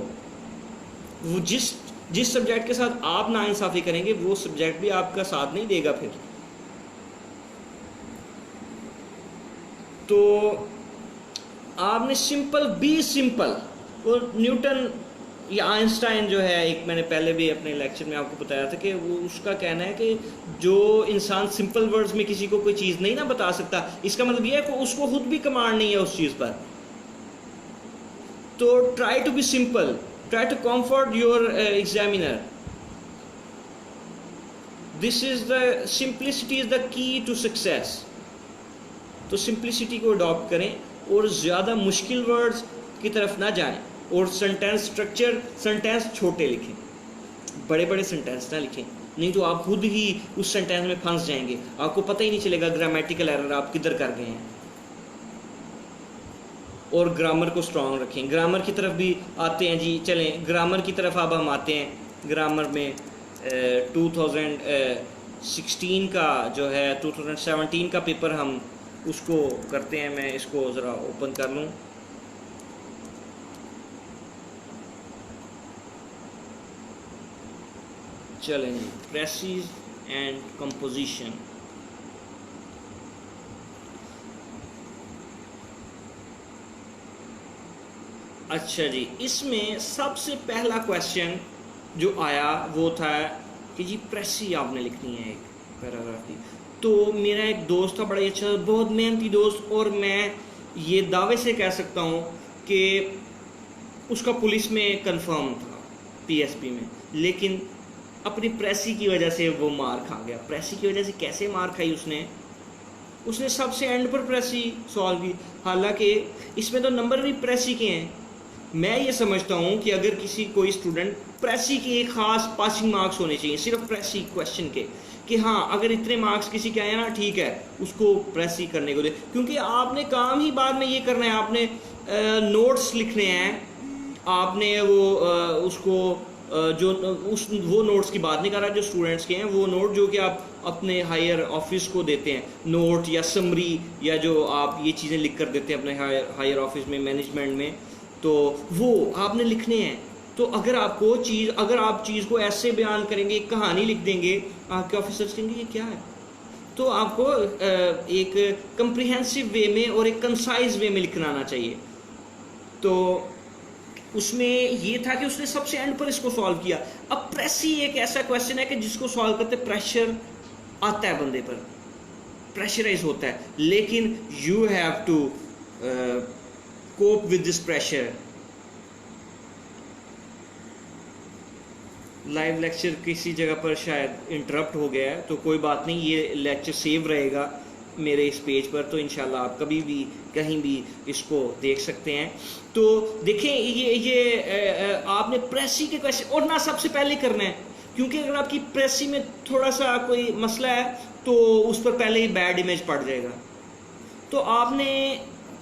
वो जिस सब्जेक्ट के साथ आप नाइंसाफ़ी करेंगे वो सब्जेक्ट भी आपका साथ नहीं देगा फिर। तो आपने बी सिंपल। और न्यूटन या आइंस्टाइन जो है, एक मैंने पहले भी अपने लेक्चर में आपको बताया था कि वो उसका कहना है कि जो इंसान सिंपल वर्ड्स में किसी को कोई चीज़ नहीं ना बता सकता, इसका मतलब ये है कि उसको खुद भी कमांड नहीं है उस चीज़ पर। तो try to be simple, try to comfort your examiner. This is the simplicity is the key to success. तो सिंप्लिसिटी को अडॉप्ट करें और ज़्यादा मुश्किल वर्ड्स की तरफ ना जाएं। और सेंटेंस स्ट्रक्चर, सेंटेंस छोटे लिखें, बड़े बड़े सेंटेंस ना लिखें, नहीं तो आप खुद ही उस सेंटेंस में फंस जाएंगे, आपको पता ही नहीं चलेगा ग्रामेटिकल एरर आप किधर कर गए हैं। और ग्रामर को स्ट्रांग रखें। ग्रामर की तरफ भी आते हैं जी, चलें ग्रामर की तरफ अब हम आते हैं। ग्रामर में 2016 का जो है 2017 का पेपर हम उसको करते हैं। मैं इसको ज़रा ओपन कर लूँ। चलें जी, प्रेसिज एंड कंपोजिशन। अच्छा जी, इसमें सबसे पहला क्वेश्चन जो आया वो था कि जी प्रेसी आपने लिखनी है एक पैराग्राफ की। तो मेरा एक दोस्त था, बड़ा ही अच्छा, बहुत मेहनती दोस्त, और मैं ये दावे से कह सकता हूँ कि उसका पुलिस में कंफर्म था, पीएसपी में, लेकिन अपनी प्रेसी की वजह से वो मार खा गया। प्रेसी की वजह से कैसे मार खाई उसने सबसे एंड पर प्रेसी सॉल्व की, हालांकि इसमें तो नंबर भी प्रेसी के हैं। मैं ये समझता हूँ कि अगर कोई स्टूडेंट प्रेसी के एक ख़ास पासिंग मार्क्स होने चाहिए, सिर्फ प्रेसी क्वेश्चन के, कि हाँ अगर इतने मार्क्स किसी के आए ना ठीक है उसको प्रेसी करने को दे, क्योंकि आपने काम ही बाद में ये करना है। आपने नोट्स लिखने हैं, आपने वो उसको वो नोट्स की बात नहीं कर रहा जो स्टूडेंट्स के हैं, वो नोट जो कि आप अपने हायर ऑफिस को देते हैं, नोट या समरी, या जो आप ये चीज़ें लिख कर देते हैं अपने हायर ऑफिस में, मैनेजमेंट में, तो वो आपने लिखने हैं। तो अगर आप चीज़ को ऐसे बयान करेंगे, एक कहानी लिख देंगे, आपके ऑफिसर्स कहेंगे ये क्या है। तो आपको एक कंप्रिहेंसिव वे में और एक कंसाइज वे में लिखना आना चाहिए। तो उसमें ये था कि उसने सबसे एंड पर इसको सॉल्व किया। अब प्रेसी एक ऐसा क्वेश्चन है कि जिसको सॉल्व करते प्रेशर आता है बंदे पर, प्रेशराइज होता है, लेकिन you have to cope with this pressure. Live lecture किसी जगह पर शायद इंटरप्ट हो गया है, तो कोई बात नहीं, ये लेक्चर सेव रहेगा मेरे इस पेज पर, तो इंशाल्लाह आप कभी भी कहीं भी इसको देख सकते हैं। तो देखें ये आपने प्रेसी के क्वेश्चन और ना सबसे पहले करना है, क्योंकि अगर आपकी प्रेसी में थोड़ा सा कोई मसला है तो उस पर पहले ही बैड इमेज पड़ जाएगा। तो आपने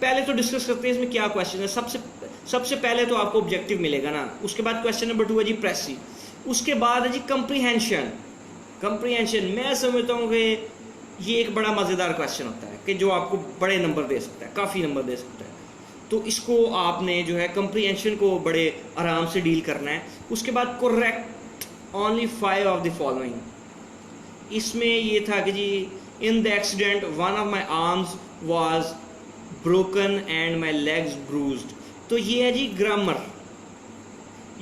पहले तो डिस्कस करते हैं इसमें क्या क्वेश्चन है। सबसे पहले तो आपको ऑब्जेक्टिव मिलेगा ना, उसके बाद क्वेश्चन नंबर 2 है जी प्रेसी, उसके बाद है जी कंप्रीहेंशन। मैं समझता हूँ कि ये एक बड़ा मज़ेदार क्वेश्चन होता है कि जो आपको बड़े नंबर दे सकता है, काफ़ी नंबर दे सकता है। तो इसको आपने जो है कंप्रीहेंशन को बड़े आराम से डील करना है। उसके बाद correct only 5 of the following. इसमें ये था कि जी in the accident one of my arms was broken and my legs bruised. तो ये है जी ग्रामर,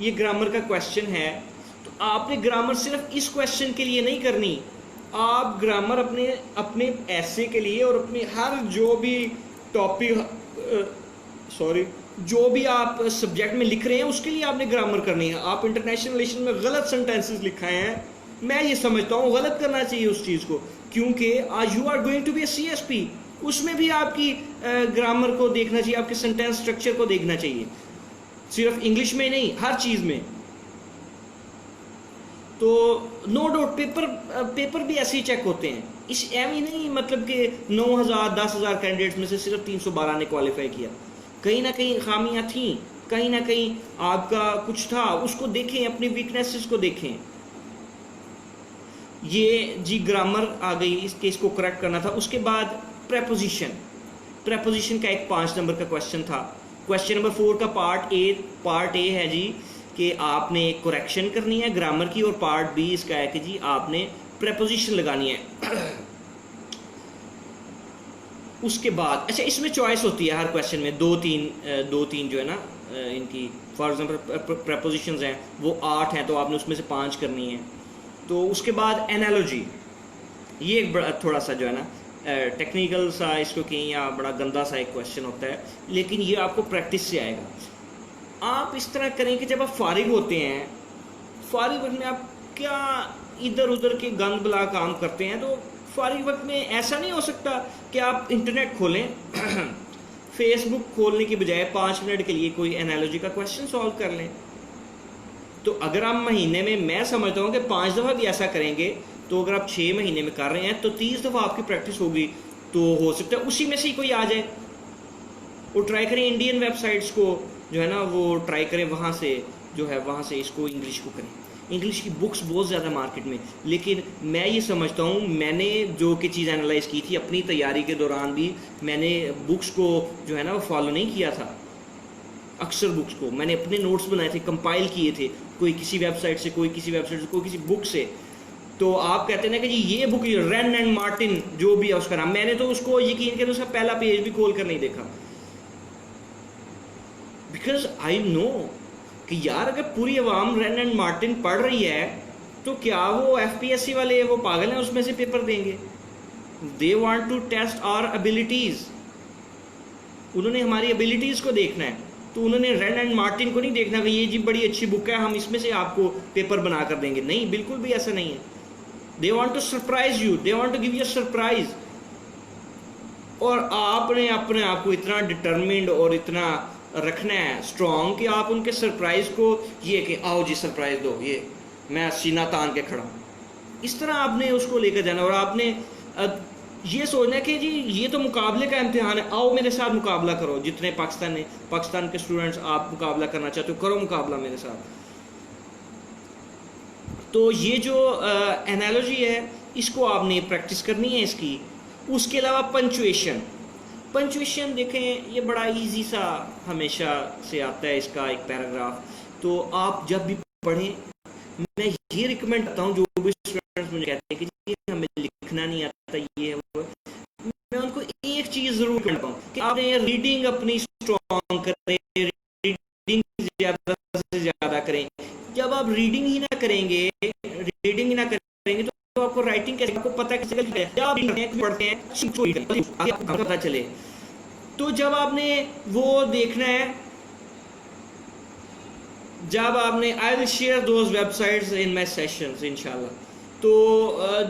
ये ग्रामर का क्वेश्चन है। तो आपने ग्रामर सिर्फ इस क्वेश्चन के लिए नहीं करनी, आप ग्रामर अपने ऐसे के लिए और अपने हर जो भी टॉपिक जो भी आप सब्जेक्ट में लिख रहे हैं उसके लिए आपने ग्रामर करनी है। आप इंटरनेशनल रिलेशन में गलत सेंटेंसेस लिखाए हैं, मैं ये समझता हूँ गलत करना चाहिए उस चीज़ को, क्योंकि you are going to be a CSP, उसमें भी आपकी ग्रामर को देखना चाहिए, आपके सेंटेंस स्ट्रक्चर को देखना चाहिए, सिर्फ इंग्लिश में नहीं, हर चीज़ में। तो नो डाउट पेपर भी ऐसे ही चेक होते हैं, इस एम ही नहीं मतलब कि 9,000 10,000 कैंडिडेट्स में से सिर्फ 312 ने क्वालिफाई किया। कहीं ना कहीं खामियां थी, कहीं ना कहीं आपका कुछ था, उसको देखें, अपनी वीकनेसेस को देखें। ये जी ग्रामर आ गई, इस केस को करेक्ट करना था। उसके बाद प्रेपोजिशन का एक 5 नंबर का क्वेश्चन था। क्वेश्चन नंबर 4 का पार्ट ए है जी कि आपने करेक्शन करनी है ग्रामर की, और पार्ट बी इसका है कि जी आपने प्रेपोजिशन लगानी है। उसके बाद अच्छा, इसमें चॉइस होती है हर क्वेश्चन में, दो तीन जो है ना इनकी, फॉर एग्जांपल प्रेपोजिशंस हैं वो 8 हैं, तो आपने उसमें से 5 करनी है। तो उसके बाद एनालॉजी, ये एक बड़ा थोड़ा सा जो है ना टेक्निकल सा इसको कहीं या बड़ा गंदा सा एक क्वेश्चन होता है, लेकिन ये आपको प्रैक्टिस से आएगा। आप इस तरह करें कि जब आप फारिग होते हैं, फारिग वक्त में आप क्या इधर उधर के गंद बला काम करते हैं, तो फारिग वक्त में ऐसा नहीं हो सकता कि आप इंटरनेट खोलें फेसबुक खोलने की बजाय 5 मिनट के लिए कोई एनालॉजी का क्वेश्चन सॉल्व कर लें। तो अगर आप महीने में, मैं समझता हूँ कि 5 दफ़ा भी ऐसा करेंगे, तो अगर आप 6 महीने में कर रहे हैं तो 30 दफ़ा आपकी प्रैक्टिस होगी, तो हो सकता है उसी में से ही कोई आ जाए। वो ट्राई करें इंडियन वेबसाइट्स को जो है ना, वो ट्राई करें, वहाँ से जो है वहाँ से इसको इंग्लिश को करें। इंग्लिश की बुक्स बहुत ज़्यादा मार्केट में, लेकिन मैं ये समझता हूँ, मैंने जो कि चीज़ एनालाइज की थी अपनी तैयारी के दौरान भी, मैंने बुक्स को जो है ना वो फॉलो नहीं किया था। अक्सर बुक्स को मैंने अपने नोट्स बनाए थे, कंपाइल किए थे, कोई किसी वेबसाइट से, कोई किसी वेबसाइट से, कोई किसी बुक से। तो आप कहते हैं ना कि जी ये बुक रैन एंड मार्टिन जो भी है उसका नाम, मैंने तो उसको यकीन करें उसका पहला पेज भी खोल कर नहीं देखा, बिकॉज आई नो कि यार अगर पूरी अवाम रैन एंड मार्टिन पढ़ रही है तो क्या वो FPSC वाले वो पागल हैं उसमें से पेपर देंगे? They want to test our abilities, उन्होंने हमारी एबिलिटीज को देखना है। तो उन्होंने रैन एंड मार्टिन को नहीं देखना कि ये जी बड़ी अच्छी बुक है, हम इसमें से आपको पेपर बना कर देंगे। नहीं, बिल्कुल भी ऐसा नहीं है। They want to surprise you, they want to give you surprise. और आपने अपने आप को इतना डिटर्मिन्ड और इतना रखना है स्ट्रॉन्ग कि आप उनके सरप्राइज को ये कि आओ जी सरप्राइज दो, ये मैं सीना तान के खड़ा हूँ, इस तरह आपने उसको लेकर जाना। और आपने ये सोचना है कि जी ये तो मुकाबले का इम्तिहान है, आओ मेरे साथ मुकाबला करो। जितने पाकिस्तान के स्टूडेंट्स आप मुकाबला करना चाहते हो, करो मुकाबला मेरे साथ। तो ये जो एनालॉजी है इसको आपने प्रैक्टिस करनी है इसकी। उसके अलावा पंचुएशन, पंचुएशन देखें, ये बड़ा इजी सा हमेशा से आता है इसका एक पैराग्राफ। तो आप जब भी पढ़ें, मैं ये रिकमेंड करता हूँ, जो भी स्टूडेंट्स मुझे कहते हैं कि जी हमें लिखना नहीं आता ये है वो, मैं उनको एक चीज़ ज़रूर कहता हूँ कि आपने रीडिंग अपनी स्ट्रॉन्ग करें, रीडिंग ज़्यादा से ज़्यादा करें। जब आप रीडिंग ही ना करेंगे तो आपको राइटिंग कैसे, आपको पता कैसे है, जब आप पढ़ते हैं आपको पता चले। तो जब आपने वो देखना है, जब आपने, I will share those websites in my sessions इंशाल्लाह। तो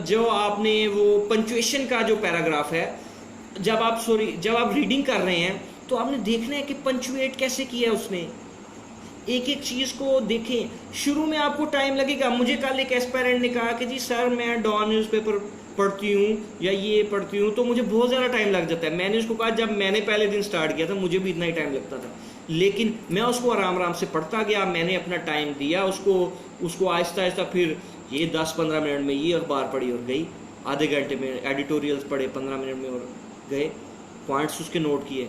जो आपने वो पंचुएशन का जो पैराग्राफ है, जब आप रीडिंग कर रहे हैं तो आपने देखना है कि पंचुएट कैसे किया है उसने, एक एक चीज़ को देखें। शुरू में आपको टाइम लगेगा। मुझे कल एक एस्पायरेंट ने कहा कि जी सर मैं डॉन न्यूज़पेपर पढ़ती हूँ या ये पढ़ती हूँ तो मुझे बहुत ज़्यादा टाइम लग जाता है। मैंने उसको कहा, जब मैंने पहले दिन स्टार्ट किया था मुझे भी इतना ही टाइम लगता था, लेकिन मैं उसको आराम आराम से पढ़ता गया, मैंने अपना टाइम दिया उसको आहिस्ता आहिस्ता। फिर ये 10-15 मिनट में ये अखबार पढ़ी और गई, आधे घंटे में एडिटोरियल्स पढ़े 15 मिनट में और गए, पॉइंट्स उसके नोट किए।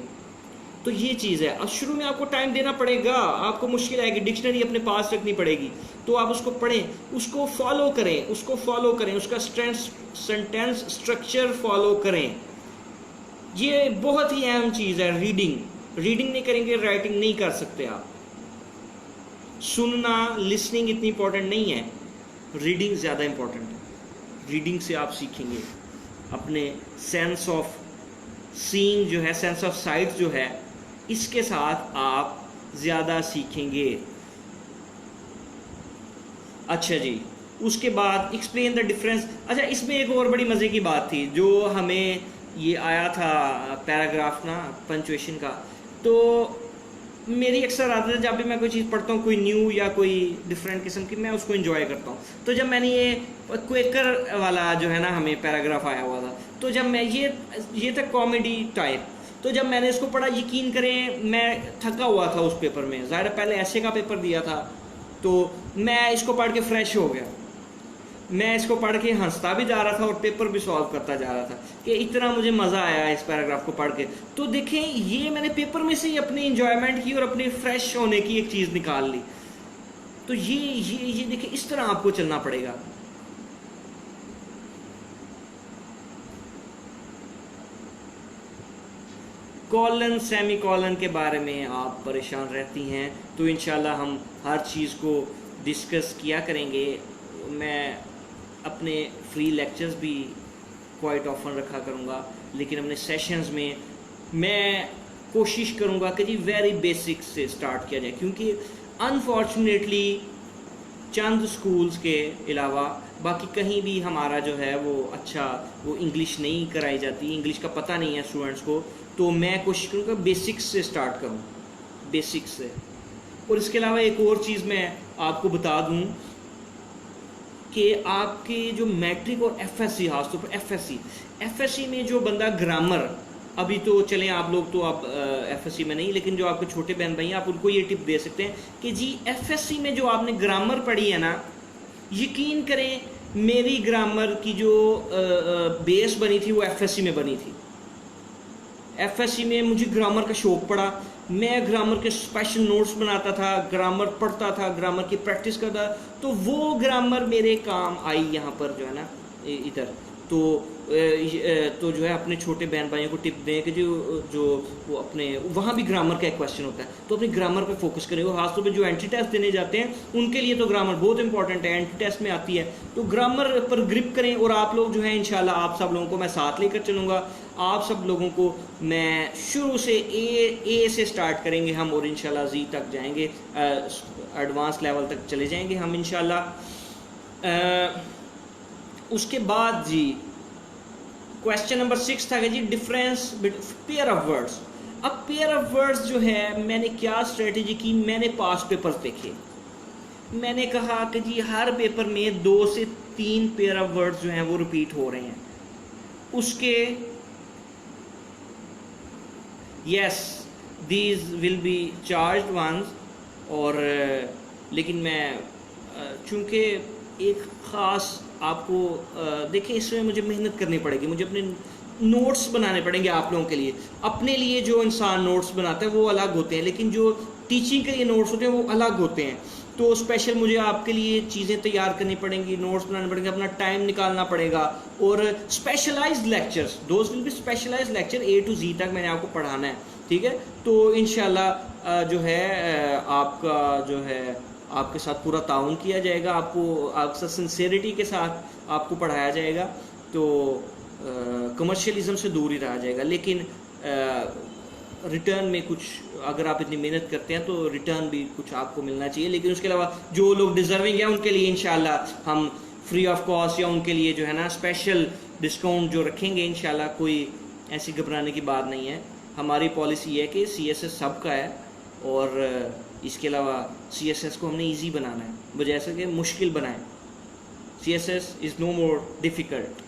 तो ये चीज़ है। अब शुरू में आपको टाइम देना पड़ेगा, आपको मुश्किल आएगी, डिक्शनरी अपने पास रखनी पड़ेगी, तो आप उसको पढ़ें, उसको फॉलो करें, उसका सेंटेंस स्ट्रक्चर फॉलो करें। ये बहुत ही अहम चीज़ है। रीडिंग नहीं करेंगे राइटिंग नहीं कर सकते आप। सुनना, लिसनिंग इतनी इंपॉर्टेंट नहीं है, रीडिंग ज़्यादा इंपॉर्टेंट है। रीडिंग से आप सीखेंगे, अपने सेंस ऑफ सीइंग जो है, सेंस ऑफ साइट जो है, इसके साथ आप ज़्यादा सीखेंगे। अच्छा जी, उसके बाद एक्सप्लेन द डिफरेंस। अच्छा, इसमें एक और बड़ी मज़े की बात थी जो हमें ये आया था पैराग्राफ ना पंचुएशन का। तो मेरी अक्सर आदत है, जब भी मैं कोई चीज़ पढ़ता हूँ, कोई न्यू या कोई डिफरेंट किस्म की, मैं उसको एंजॉय करता हूँ। तो जब मैंने ये क्वेकर वाला जो है ना हमें पैराग्राफ आया हुआ था, तो जब मैं ये था कॉमेडी टाइप, तो जब मैंने इसको पढ़ा, यकीन करें मैं थका हुआ था उस पेपर में, ज़ाहिर पहले ऐसे का पेपर दिया था, तो मैं इसको पढ़ के फ्रेश हो गया। मैं इसको पढ़ के हंसता भी जा रहा था और पेपर भी सॉल्व करता जा रहा था कि इतना मुझे मज़ा आया इस पैराग्राफ को पढ़ के। तो देखें, ये मैंने पेपर में से ही अपनी इंजॉयमेंट की और अपनी फ्रेश होने की एक चीज़ निकाल ली। तो ये देखें, इस तरह आपको चलना पड़ेगा। कॉलन सेमी कॉलन के बारे में आप परेशान रहती हैं, तो इंशाल्लाह हम हर चीज़ को डिस्कस किया करेंगे। मैं अपने फ्री लेक्चर्स भी क्वाइट ऑफन रखा करूँगा, लेकिन अपने सेशंस में मैं कोशिश करूँगा कि जी वेरी बेसिक से स्टार्ट किया जाए, क्योंकि अनफॉर्चुनेटली चंद स्कूल्स के अलावा बाकी कहीं भी हमारा जो है वो इंग्लिश नहीं कराई जाती, इंग्लिश का पता नहीं है स्टूडेंट्स को। तो मैं कोशिश करूँगा बेसिक्स से स्टार्ट करूँ, बेसिक्स से। और इसके अलावा एक और चीज़ मैं आपको बता दूँ कि आपके जो मैट्रिक और एफएससी, खासतौर पर एफएससी में जो बंदा ग्रामर, अभी तो चलें आप लोग तो आप एफएससी में नहीं, लेकिन जो आपके छोटे बहन भाई हैं आप उनको ये टिप दे सकते हैं कि जी एफएससी में जो आपने ग्रामर पढ़ी है ना, यकीन करें मेरी ग्रामर की जो बेस बनी थी वो एफएससी में बनी थी। एफएससी में मुझे ग्रामर का शौक पड़ा, मैं ग्रामर के स्पेशल नोट्स बनाता था, ग्रामर पढ़ता था, ग्रामर की प्रैक्टिस करता, तो वो ग्रामर मेरे काम आई यहाँ पर जो है ना इधर। तो जो है अपने छोटे बहन भाइयों को टिप दें कि जो वो अपने वहाँ भी ग्रामर का एक क्वेश्चन होता है, तो अपने ग्रामर पे फोकस करें। और खासतौर पे जो एंट्री टेस्ट देने जाते हैं उनके लिए तो ग्रामर बहुत इंपॉर्टेंट है, एंट्री टेस्ट में आती है, तो ग्रामर पर ग्रिप करें। और आप लोग जो है इंशाल्लाह आप सब लोगों को मैं साथ लेकर चलूँगा, आप सब लोगों को मैं शुरू से ए से स्टार्ट करेंगे हम, और इंशाल्लाह जी तक जाएंगे, एडवांस लेवल तक चले जाएंगे हम इंशाल्लाह। उसके बाद जी क्वेश्चन नंबर 6 था कि जी डिफरेंस पेयर ऑफ वर्ड्स। अब पेयर ऑफ वर्ड्स जो है मैंने क्या स्ट्रेटेजी की, मैंने पास्ट पेपर्स देखे, मैंने कहा कि जी हर पेपर में 2 से 3 पेयर ऑफ वर्ड्स जो हैं वो रिपीट हो रहे हैं, उसके yes these will be charged once. और लेकिन मैं चूँकि एक ख़ास आपको देखें, इसमें मुझे मेहनत करनी पड़ेगी, मुझे अपने नोट्स बनाने पड़ेंगे आप लोगों के लिए। अपने लिए जो इंसान नोट्स बनाता है वो अलग होते हैं, लेकिन जो टीचिंग के लिए नोट्स होते हैं वो अलग होते हैं। तो स्पेशल मुझे आपके लिए चीज़ें तैयार करनी पड़ेंगी, नोट्स बनाने पड़ेंगे, अपना टाइम निकालना पड़ेगा। और स्पेशलाइज्ड लेक्चर्स, दोस्त will be specialised lecture, A to Z तक मैंने आपको पढ़ाना है, ठीक है। तो इंशाल्लाह जो है आपका जो है आपके साथ पूरा ताउन किया जाएगा, आपको आपके साथ सिंसेरिटी के साथ आपको पढ़ाया जाएगा। तो कमर्शियलिज्म से दूर ही रहा जाएगा, लेकिन रिटर्न में कुछ, अगर आप इतनी मेहनत करते हैं तो रिटर्न भी कुछ आपको मिलना चाहिए। लेकिन उसके अलावा जो लोग डिजर्विंग है उनके लिए इंशाल्लाह हम फ्री ऑफ कॉस्ट या उनके लिए जो है ना स्पेशल डिस्काउंट जो रखेंगे इंशाल्लाह। कोई ऐसी घबराने की बात नहीं है। हमारी पॉलिसी है कि CSS सबका है, और इसके अलावा CSS को हमने ईजी बनाना है, बजाय से कि मुश्किल बनाएं। CSS is no more difficult,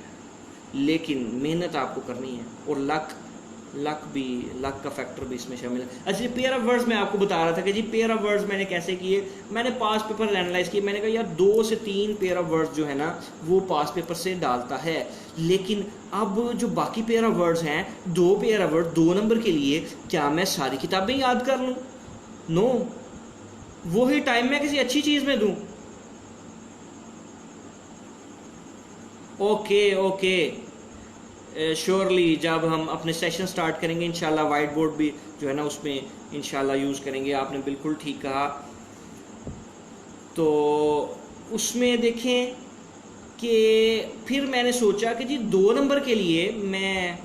लेकिन मेहनत आपको करनी है, और लक का फैक्टर भी इसमें शामिल है। अच्छा जी, पेयर ऑफ वर्ड्स मैं आपको बता रहा था कि जी पेयर ऑफ वर्ड्स मैंने कैसे किए। मैंने पास पेपर एनालाइज किए, मैंने कहा यार 2 से 3 पेयर ऑफ वर्ड्स जो है ना वो पास पेपर से डालता है, लेकिन अब जो बाकी पेयर ऑफ वर्ड्स हैं, 2 पेयर ऑफ वर्ड 2 नंबर के लिए, क्या मैं सारी किताबें याद कर लूँ? नो, वही टाइम मैं किसी अच्छी चीज़ में दूँ। ओके श्योरली जब हम अपने सेशन स्टार्ट करेंगे इंशाल्लाह वाइट बोर्ड भी जो है ना उसमें इंशाल्लाह यूज़ करेंगे। आपने बिल्कुल ठीक कहा। तो उसमें देखें कि फिर मैंने सोचा कि जी 2 नंबर के लिए मैं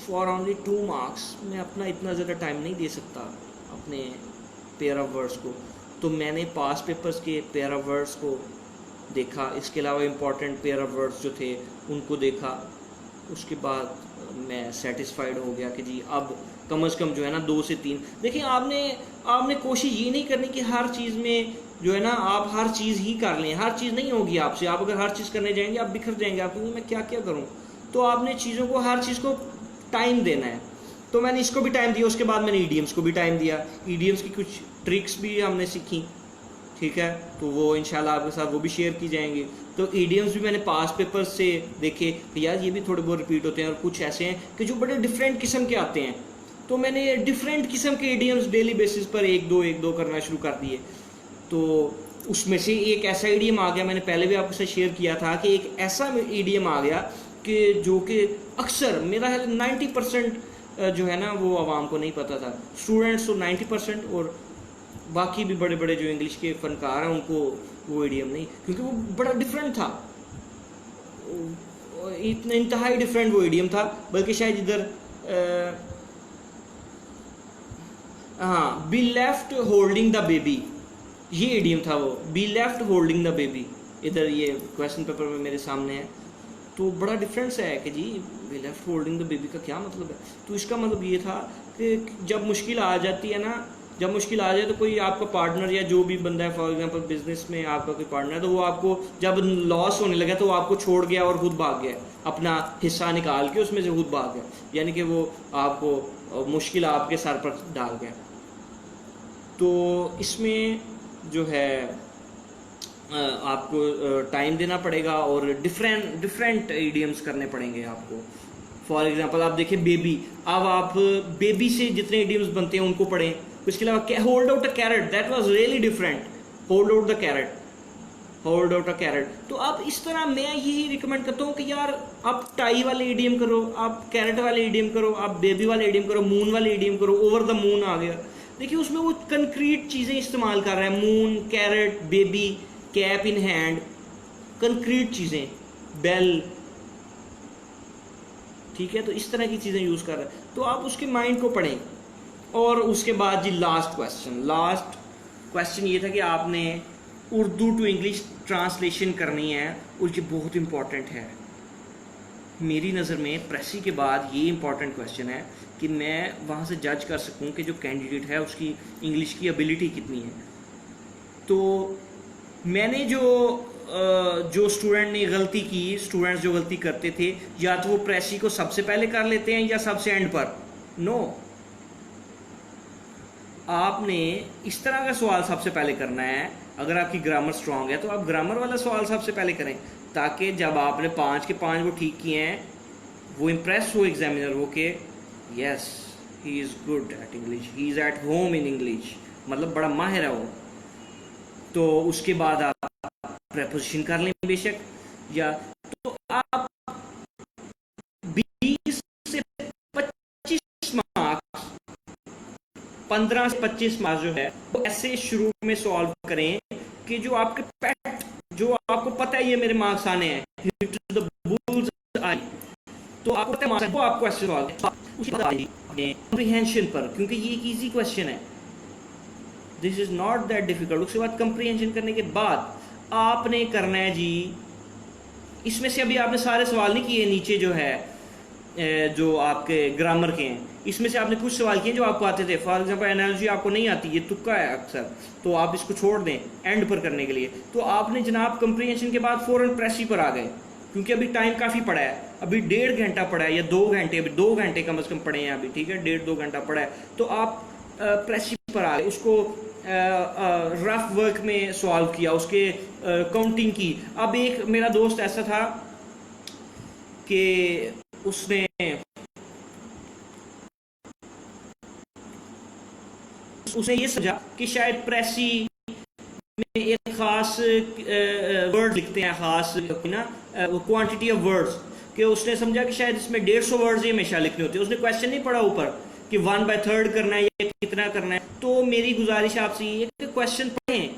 फॉर ओनली 2 मार्क्स मैं अपना इतना ज़्यादा टाइम नहीं दे सकता अपने पेयर ऑफ वर्ड्स को। तो मैंने पास पेपर्स के पेयर ऑफ वर्ड्स को देखा, इसके अलावा इम्पॉर्टेंट पेयर ऑफ वर्ड्स जो थे उनको देखा। उसके बाद मैं सेटिस्फाइड हो गया कि जी अब कम से कम जो है ना 2 से 3। देखिए आपने कोशिश ये नहीं करनी कि हर चीज़ में जो है ना आप हर चीज़ ही कर लें। हर चीज़ नहीं होगी आपसे। आप अगर हर चीज़ करने जाएंगे आप बिखर जाएंगे, आप कहेंगे मैं क्या क्या करूँ। तो आपने चीज़ों को, हर चीज़ को टाइम देना है। तो मैंने इसको भी टाइम दिया, उसके बाद मैंने ईडियम्स को भी टाइम दिया। ईडियम्स की कुछ ट्रिक्स भी हमने सीखी, ठीक है, तो वो इंशाल्लाह आपके साथ वो भी शेयर की जाएंगी। तो ईडियम्स भी मैंने पास पेपर से देखे कि यार ये भी थोड़े बहुत रिपीट होते हैं, और कुछ ऐसे हैं कि जो बड़े डिफरेंट किस्म के आते हैं। तो मैंने डिफरेंट किस्म के ईडियम्स डेली बेसिस पर एक दो करना शुरू कर दिए। तो उसमें से एक ऐसा ईडियम आ गया, मैंने पहले भी आपके साथ शेयर किया था कि एक ऐसा ईडियम आ गया कि जो कि अक्सर मेरा 90% जो है ना वो आवाम को नहीं पता था। स्टूडेंट्स तो 90% और बाकी भी बड़े बड़े जो इंग्लिश के फनकार हैं उनको वो ईडियम नहीं, क्योंकि वो बड़ा डिफरेंट था, इतना इंतहाई डिफरेंट वो ईडियम था। बल्कि शायद इधर हाँ, be left holding the baby, ये ईडियम था वो, be left holding the baby. इधर ये क्वेश्चन पेपर में मेरे सामने है। तो बड़ा डिफरेंस है कि G be left holding the baby का क्या मतलब है। तो इसका मतलब ये था कि जब मुश्किल आ जाती है ना, जब मुश्किल आ जाए तो कोई आपका पार्टनर या जो भी बंदा है, फॉर एग्जांपल बिजनेस में आपका कोई पार्टनर है, तो वो आपको जब लॉस होने लगा तो वो आपको छोड़ गया और खुद भाग गया, अपना हिस्सा निकाल के उसमें से खुद भाग गया, यानी कि वो आपको मुश्किल आपके सर पर डाल गया। तो इसमें जो है आपको टाइम देना पड़ेगा और डिफरेंट ईडियम्स करने पड़ेंगे आपको। फॉर एग्जांपल आप देखें बेबी, अब आप बेबी से जितने ईडियम्स बनते हैं उनको पढ़ें। उसके अलावा hold out a carrot, that was really different, hold out the carrot, hold out a carrot. तो अब इस तरह मैं यही रिकमेंड करता हूँ कि यार आप टाई वाले ईडियम करो, आप कैरेट वाले ईडियम करो, आप बेबी वाले ईडियम करो, मून वाले ईडियम करो। ओवर द मून आ गया, देखिए उसमें वो कंक्रीट चीजें इस्तेमाल कर रहे हैं, moon, carrot, baby, cap in hand, concrete चीजें, बेल, ठीक है। तो इस तरह की चीजें यूज कर रहे हैं, तो आप उसके माइंड को पढ़ें। और उसके बाद जी लास्ट क्वेश्चन ये था कि आपने उर्दू टू इंग्लिश ट्रांसलेशन करनी है, और ये बहुत इंपॉर्टेंट है मेरी नज़र में। प्रेसी के बाद ये इंपॉर्टेंट क्वेश्चन है कि मैं वहाँ से जज कर सकूँ कि जो कैंडिडेट है उसकी इंग्लिश की एबिलिटी कितनी है। तो मैंने जो स्टूडेंट ने गलती की, स्टूडेंट्स जो गलती करते थे, या तो वो प्रेसी को सबसे पहले कर लेते हैं या सबसे एंड पर। नो, आपने इस तरह का सवाल सबसे पहले करना है। अगर आपकी ग्रामर स्ट्रांग है तो आप ग्रामर वाला सवाल सबसे पहले करें। ताकि जब आपने 5 के 5 वो ठीक किए हैं वो इम्प्रेस हो एग्जामिनर हो के yes he is good at English, he is at home in English, मतलब बड़ा माहिर है वो। तो उसके बाद आप प्रेपोजिशन कर लें बेशक, या तो आप 20 से 25 मार्क्स, 15 से 25 मार्क्स जो है वो ऐसे शुरू में सॉल्व करें कि जो आपके पेट, जो आपको पता है ये मेरे मार्क्स आने हैं, हिट द बुल्स आई, तो आपको पता है मार्क्स, वो आप क्वेश्चन सॉल्व उसके बाद कॉम्प्रिहेंशन पर, क्योंकि ये एक इजी क्वेश्चन है, this is not that difficult. उसके बाद कॉम्प्रिहेंशन करने के बाद आपने करना है जी, इसमें से अभी आपने सारे सवाल नहीं किए, नीचे जो है जो आपके ग्रामर के हैं, इसमें से आपने कुछ सवाल किए जो आपको आते थे। फॉर एग्जांपल एनालॉजी आपको नहीं आती, ये तुक्का है अक्सर, तो आप इसको छोड़ दें एंड पर करने के लिए। तो आपने जनाब कंप्रीहेंशन के बाद फौरन प्रेसी पर आ गए, क्योंकि अभी टाइम काफ़ी पड़ा है, अभी 1.5 घंटा पड़ा है या 2 घंटे, अभी 2 घंटे कम से कम पड़े हैं अभी, ठीक है, 1.5-2 घंटा पड़ा है। तो आप प्रेसी पर आ गए, उसको रफ वर्क में सॉल्व किया, उसके काउंटिंग की। अब एक मेरा दोस्त ऐसा था कि उसने ये समझा कि शायद प्रेसी में एक खास वर्ड लिखते हैं, खास ना क्वांटिटी ऑफ वर्ड्स, कि उसने समझा कि शायद इसमें 150 वर्ड्स ही हमेशा लिखने होते हैं। उसने क्वेश्चन नहीं पढ़ा ऊपर कि 1/3 करना है या कितना करना है। तो मेरी गुजारिश आपसे ये है कि क्वेश्चन पढ़ें,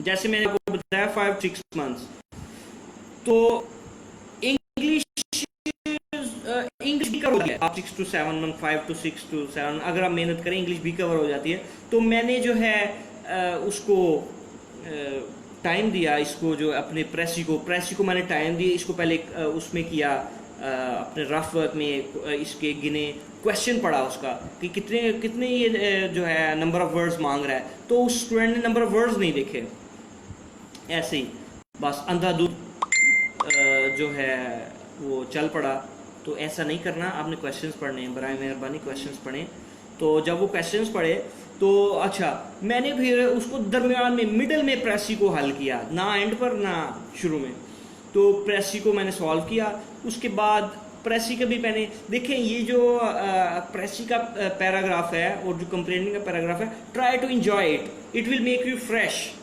जैसे मैंने आपको बताया 5-6 मंथ्स। तो इंग्लिश भी कवर हो गया, आप 6 to 7 मंथ, 5 to 6 to 7, अगर आप मेहनत करें इंग्लिश भी कवर हो जाती है। तो मैंने जो है उसको टाइम दिया, इसको जो अपने प्रेसी को मैंने टाइम दिया, इसको पहले उसमें किया अपने रफ वर्क में, इसके गिने, क्वेश्चन पढ़ा उसका कि कितने ये जो है नंबर ऑफ वर्ड्स मांग रहा है। तो उस स्टूडेंट ने नंबर ऑफ वर्ड्स नहीं देखे, ऐसे ही बस अंधाधुंध जो है वो चल पड़ा। तो ऐसा नहीं करना, आपने क्वेश्चंस पढ़ने हैं, बराए मेहरबानी क्वेश्चंस पढ़ें। तो जब वो क्वेश्चंस पढ़े तो अच्छा, मैंने फिर उसको दरमियान में मिडल में प्रेसी को हल किया, ना एंड पर ना शुरू में। तो प्रेसी को मैंने सॉल्व किया, उसके बाद प्रेसी का भी मैंने देखें, ये जो प्रेसी का पैराग्राफ है और जो कंप्लेनिंग का पैराग्राफ है, try to enjoy it will make you fresh.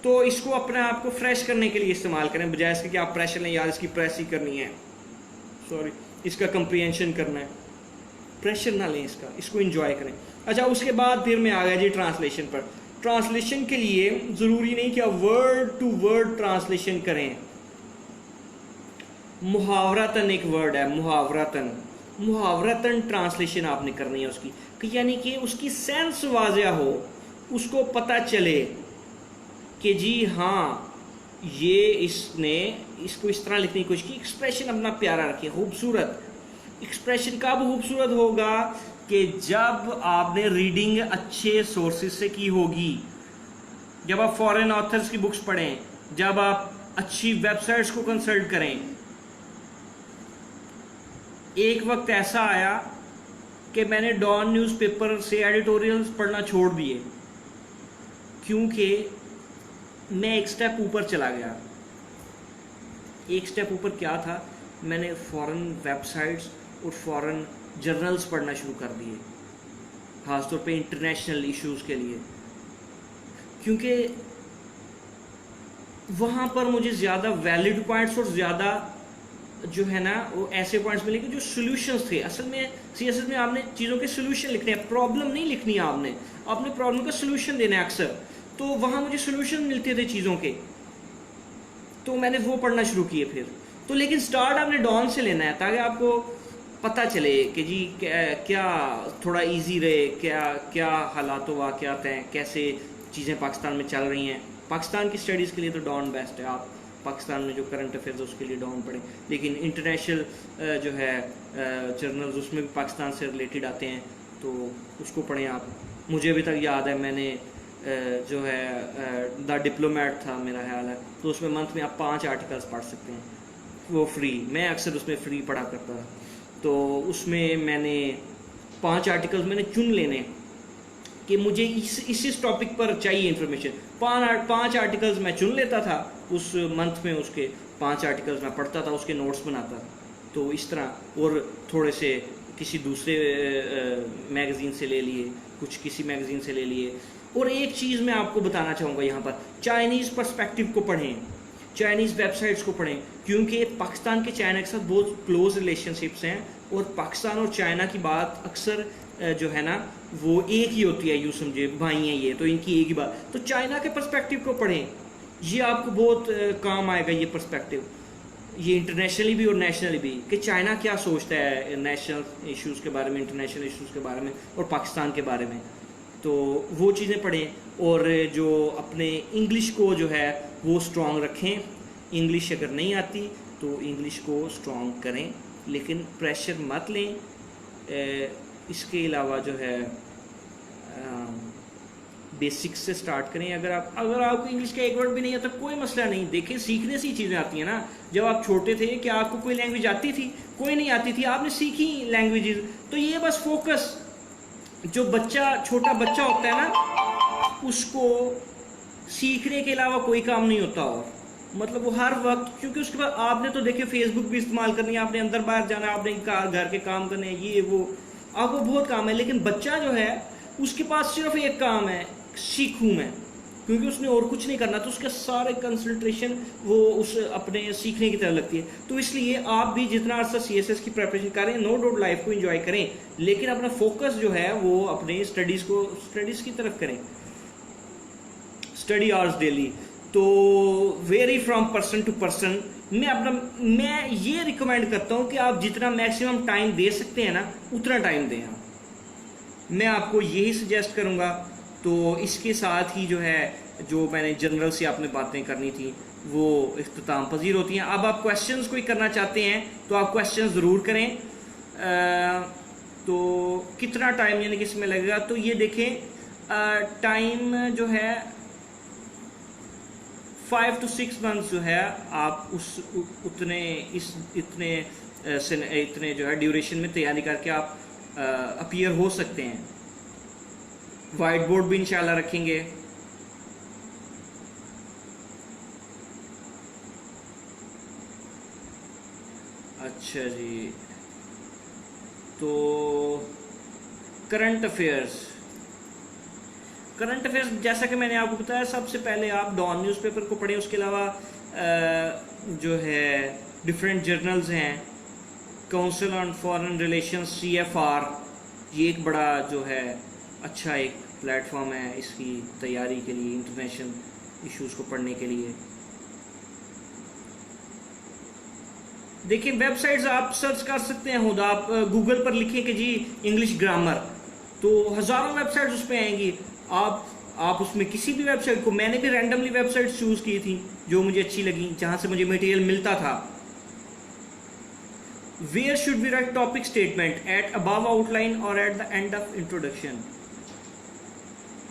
तो इसको अपने आप को फ्रेश करने के लिए इस्तेमाल करें, बजाय इसके कि आप प्रेशर लें, यार इसकी प्रेसी करनी है, सॉरी इसका कंप्रीहेंशन करना है, प्रेशर ना लें इसका, इसको एंजॉय करें। अच्छा, उसके बाद फिर मैं आ गया जी ट्रांसलेशन पर। ट्रांसलेशन के लिए ज़रूरी नहीं कि आप वर्ड टू वर्ड ट्रांसलेशन करें, मुहावरतन एक वर्ड है, मुहावरतन ट्रांसलेशन आपने करनी है उसकी, यानी कि उसकी सेंस वाज़िया हो, उसको पता चले कि जी हाँ ये इसको इस तरह लिखने की कोशिश की, एक्सप्रेशन अपना प्यारा रखिए, खूबसूरत। एक्सप्रेशन कब खूबसूरत होगा कि जब आपने रीडिंग अच्छे सोर्सेज से की होगी, जब आप फॉरेन ऑथर्स की बुक्स पढ़ें, जब आप अच्छी वेबसाइट्स को कंसल्ट करें। एक वक्त ऐसा आया कि मैंने डॉन न्यूज़पेपर से एडिटोरियल्स पढ़ना छोड़ दिए, क्योंकि मैं एक स्टेप ऊपर चला गया। एक स्टेप ऊपर क्या था, मैंने फॉरेन वेबसाइट्स और फॉरेन जर्नल्स पढ़ना शुरू कर दिए, खासतौर पे इंटरनेशनल इश्यूज़ के लिए, क्योंकि वहाँ पर मुझे ज़्यादा वैलिड पॉइंट्स और ज़्यादा जो है ना वो ऐसे पॉइंट्स मिलेंगे जो सोल्यूशंस थे। असल में सियासत में आपने चीज़ों के सोल्यूशन लिखने हैं, प्रॉब्लम नहीं लिखनी है आपने प्रॉब्लम का सोल्यूशन देना है अक्सर। तो वहाँ मुझे सोल्यूशन मिलते थे चीज़ों के, तो मैंने वो पढ़ना शुरू किए फिर। तो लेकिन स्टार्ट आपने डॉन से लेना है, ताकि आपको पता चले कि जी क्या थोड़ा इजी रहे, क्या हालात वाक़यात हैं, कैसे चीज़ें पाकिस्तान में चल रही हैं। पाकिस्तान की स्टडीज़ के लिए तो डॉन बेस्ट है, आप पाकिस्तान में जो करंट अफेयर्स है उसके लिए डॉन पढ़ें, लेकिन इंटरनेशनल जो है जर्नल्स उसमें भी पाकिस्तान से रिलेटेड आते हैं, तो उसको पढ़ें आप। मुझे अभी तक याद है, मैंने जो है द डिप्लोमेट था मेरा ख्याल है, तो उसमें मंथ में आप 5 आर्टिकल्स पढ़ सकते हैं, वो फ्री। मैं अक्सर उसमें फ्री पढ़ा करता था, तो उसमें मैंने 5 आर्टिकल्स मैंने चुन लेने कि मुझे इस टॉपिक पर चाहिए इन्फॉर्मेशन। 5 आर्टिकल्स मैं चुन लेता था उस मंथ में उसके 5 आर्टिकल्स मैं पढ़ता था, उसके नोट्स बनाता। तो इस तरह, और थोड़े से किसी दूसरे मैगज़ीन से ले लिए, कुछ किसी मैगज़ीन से ले लिए। और एक चीज़ मैं आपको बताना चाहूँगा यहाँ पर, चाइनीज़ पर्सपेक्टिव को पढ़ें, चाइनीज़ वेबसाइट्स को पढ़ें, क्योंकि पाकिस्तान के चाइना के साथ बहुत क्लोज रिलेशनशिप्स हैं, और पाकिस्तान और चाइना की बात अक्सर जो है ना वो एक ही होती है, यूँ समझे भाई हैं ये, तो इनकी एक ही बात। तो चाइना के पर्सपेक्टिव को पढ़ें, ये आपको बहुत काम आएगा ये पर्सपेक्टिव, ये इंटरनेशनली भी और नेशनली भी, कि चाइना क्या सोचता है नेशनल इश्यूज़ के बारे में, इंटरनेशनल इश्यूज़ के बारे में और पाकिस्तान के बारे में। तो वो चीज़ें पढ़ें, और जो अपने इंग्लिश को जो है वो स्ट्रॉन्ग रखें। इंग्लिश अगर नहीं आती तो इंग्लिश को स्ट्रॉन्ग करें, लेकिन प्रेशर मत लें। इसके अलावा जो है बेसिक्स से स्टार्ट करें। अगर आपको इंग्लिश का एक वर्ड भी नहीं आता, कोई मसला नहीं। देखिए, सीखने से ही चीज़ें आती हैं ना। जब आप छोटे थे, क्या आपको कोई लैंग्वेज आती थी? कोई नहीं आती थी, आपने सीखी लैंग्वेजेस। तो ये बस फोकस, जो बच्चा, छोटा बच्चा होता है ना, उसको सीखने के अलावा कोई काम नहीं होता। और मतलब वो हर वक्त, क्योंकि उसके बाद आपने तो देखिए फेसबुक भी इस्तेमाल करनी है, आपने अंदर बाहर जाना है, आपने घर के काम करने हैं, ये वो, आपको बहुत काम है। लेकिन बच्चा जो है उसके पास सिर्फ एक काम है, सीखूं मैं, क्योंकि उसने और कुछ नहीं करना, तो उसका सारे कंसंट्रेशन वो उस अपने सीखने की तरफ लगती है। तो इसलिए आप भी जितना अर्सा CSS की प्रिपरेशन करें, नो डाउट लाइफ को एंजॉय करें, लेकिन अपना फोकस जो है वो अपने स्टडीज़ की तरफ करें। स्टडी आवर्स डेली, तो vary from person to person. मैं ये रिकमेंड करता हूँ कि आप जितना मैक्सिमम टाइम दे सकते हैं ना, उतना टाइम दें आप। मैं आपको यही सजेस्ट करूँगा। तो इसके साथ ही जो है, जो मैंने जनरल से आपने बातें करनी थी वो इख्तिताम पजीर होती हैं। अब आप क्वेश्चंस कोई करना चाहते हैं तो आप क्वेश्चंस ज़रूर करें। तो कितना टाइम यानी कि इसमें लगेगा, तो ये देखें टाइम जो है 5 to 6 months जो है, आप इतने जो है ड्यूरेशन में तैयारी करके आप अपीयर हो सकते हैं। वाइट बोर्ड भी इंशाल्लाह रखेंगे। अच्छा जी, तो करंट अफेयर्स जैसा कि मैंने आपको बताया, सबसे पहले आप डॉन न्यूज़पेपर को पढ़ें। उसके अलावा जो है डिफरेंट जर्नल्स हैं, council on foreign relations CFR, ये एक बड़ा जो है अच्छा एक प्लेटफॉर्म है इसकी तैयारी के लिए, इंटरनेशनल इश्यूज़ को पढ़ने के लिए। देखिए, वेबसाइट्स आप सर्च कर सकते हैं खुद, आप गूगल पर लिखें कि जी इंग्लिश ग्रामर, तो हज़ारों वेबसाइट्स उस पर आएंगी। आप उसमें किसी भी वेबसाइट को, मैंने भी रैंडमली वेबसाइट चूज़ की थी जो मुझे अच्छी लगी, जहाँ से मुझे मटेरियल मिलता था। Where should we write topic statement? At above outline or at the end of introduction?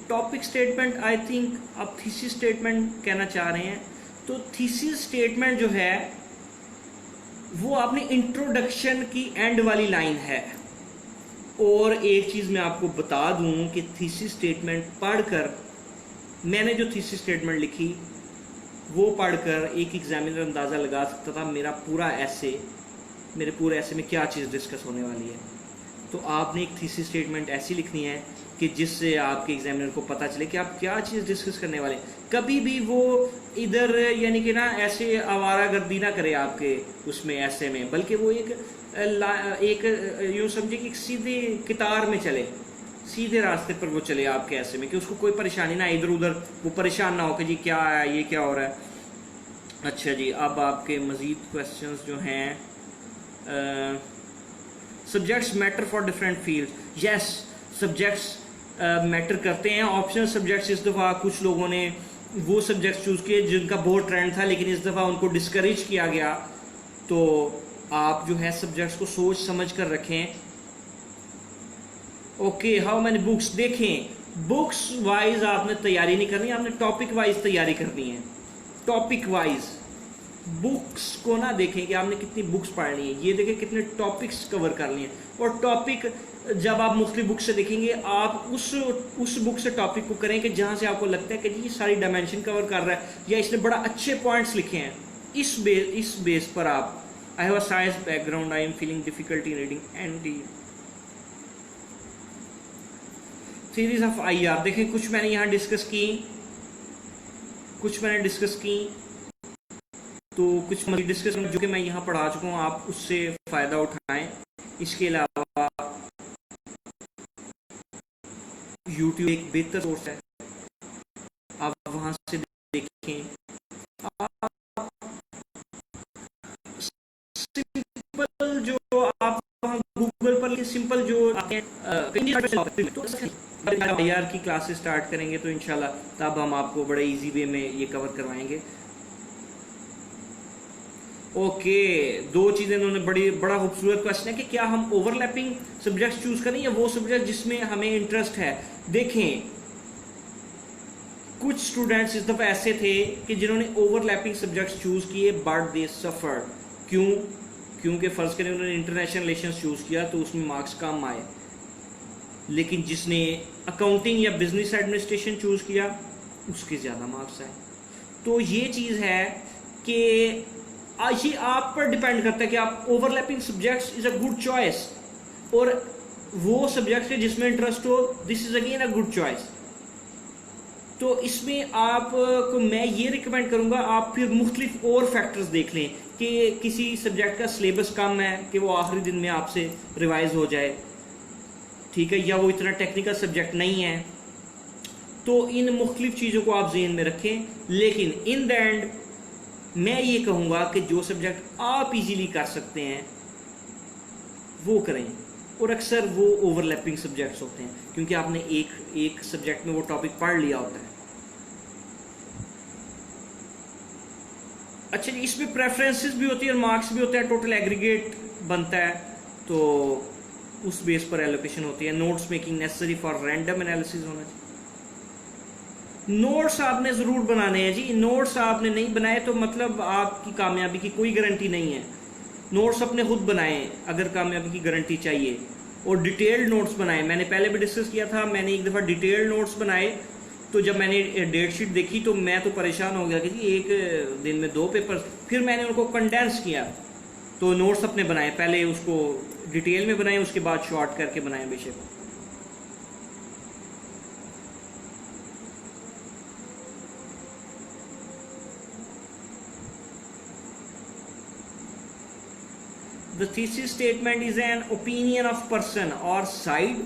Topic statement, I think आप थीसिस स्टेटमेंट कहना चाह रहे हैं। तो थीसिस स्टेटमेंट जो है वो आपने इंट्रोडक्शन की एंड वाली लाइन है। और एक चीज़ मैं आपको बता दूं कि थीसिस स्टेटमेंट पढ़कर, मैंने जो थीसिस स्टेटमेंट लिखी वो पढ़कर एक एग्जामिनर अंदाज़ा लगा सकता था मेरे पूरे ऐसे में क्या चीज़ डिस्कस होने वाली है। तो आपने एक थीसिस स्टेटमेंट ऐसी लिखनी है कि जिससे आपके एग्जामिनर को पता चले कि आप क्या चीज़ डिस्कस करने वाले। कभी भी वो इधर यानी कि ना ऐसे आवारागर्दी ना करे आपके उसमें ऐसे में, बल्कि वो एक यूँ समझे कि सीधे कितार में चले, सीधे रास्ते पर वो चले आपके ऐसे में, कि उसको कोई परेशानी ना, इधर उधर वो परेशान ना हो कि जी क्या है, ये क्या हो रहा है। अच्छा जी, अब आपके मज़ीद क्वेश्चंस जो हैं, subjects matter for different field. Yes, subjects matter करते हैं। ऑप्शनल सब्जेक्ट्स इस दफ़ा कुछ लोगों ने वो सब्जेक्ट्स चूज़ किए जिनका बहुत ट्रेंड था, लेकिन इस दफ़ा उनको डिस्करेज किया गया। तो आप जो है सब्जेक्ट्स को सोच समझ कर रखें। ओके, हाउ मैनी बुक्स, देखें बुक्स वाइज आपने तैयारी नहीं करनी, आपने टॉपिक वाइज तैयारी करनी है। टॉपिक वाइज बुक्स को ना देखें कि आपने कितनी बुक्स पढ़ ली है, ये देखें कितने टॉपिक्स कवर कर लिए हैं। और टॉपिक जब आप मुख्तलिफ बुक से देखेंगे, आप उस बुक से टॉपिक को करें कि जहाँ से आपको लगता है कि ये सारी डायमेंशन कवर कर रहा है या इसने बड़ा अच्छे पॉइंट्स लिखे हैं, इस बेस पर आप I have a science background, I am feeling difficulty reading and series of IR। देखें कुछ मैंने यहाँ डिस्कस की, तो कुछ डिस्कस जो कि मैं यहाँ पढ़ा चुका हूँ, आप उससे फ़ायदा उठाएं। इसके अलावा YouTube एक बेहतर सोर्स है, आप वहाँ से देखें। आप सिंपल जो आप वहाँ गूगल पर सिंपल जो IR की क्लासेस स्टार्ट करेंगे तो इंशाल्लाह तब हम आपको बड़े इजी वे में ये कवर करवाएंगे। ओके, दो चीजें इन्होंने बड़ा खूबसूरत क्वेश्चन है कि क्या हम ओवरलैपिंग सब्जेक्ट चूज करें या वो सब्जेक्ट जिसमें हमें इंटरेस्ट है। देखें, कुछ स्टूडेंट्स इस दफा ऐसे थे कि जिन्होंने ओवरलैपिंग सब्जेक्ट्स चूज किए बट दे सफर्ड। क्योंकि फर्ज करें उन्होंने इंटरनेशनल रिलेशंस चूज किया तो उसमें मार्क्स कम आए, लेकिन जिसने अकाउंटिंग या बिजनेस एडमिनिस्ट्रेशन चूज किया उसके ज्यादा मार्क्स आए। तो ये चीज है कि ये आप पर डिपेंड करता है कि आप overlapping subjects is a good choice, और वो सब्जेक्ट है जिसमें इंटरेस्ट हो, this is again a good choice. तो इसमें आपको मैं ये रिकमेंड करूंगा आप फिर मुख्तलिफ और फैक्टर्स देख लें कि किसी सब्जेक्ट का सिलेबस कम है कि वो आखिरी दिन में आपसे रिवाइज हो जाए, ठीक है, या वो इतना टेक्निकल सब्जेक्ट नहीं है। तो इन मुख्तलिफ चीज़ों को आप ज़हन में रखें, लेकिन इन द एंड मैं ये कहूँगा कि जो सब्जेक्ट आप इजीली कर सकते हैं वो करें, और अक्सर वो ओवरलैपिंग सब्जेक्ट्स होते हैं क्योंकि आपने एक सब्जेक्ट में वो टॉपिक पढ़ लिया होता है। अच्छा जी, इसमें प्रेफरेंसेस भी होती है और मार्क्स भी होते हैं, टोटल एग्रीगेट बनता है, तो उस बेस पर एलोकेशन होती है। Notes making necessary for random analysis होना चाहिए। नोट्स आपने ज़रूर बनाने हैं जी, नोट्स आपने नहीं बनाए तो मतलब आपकी कामयाबी की कोई गारंटी नहीं है। नोट्स अपने खुद बनाएं अगर कामयाबी की गारंटी चाहिए, और डिटेल्ड नोट्स बनाएं। मैंने पहले भी डिस्कस किया था, मैंने एक दफ़ा डिटेल्ड नोट्स बनाए, तो जब मैंने डेट शीट देखी तो मैं तो परेशान हो गया कि जी एक दिन में 2 पेपर। फिर मैंने उनको कंडेंस किया, तो नोट्स अपने बनाए, पहले उसको डिटेल में बनाए, उसके बाद शॉर्ट करके बनाए बेशक। The thesis statement is an opinion of person or side.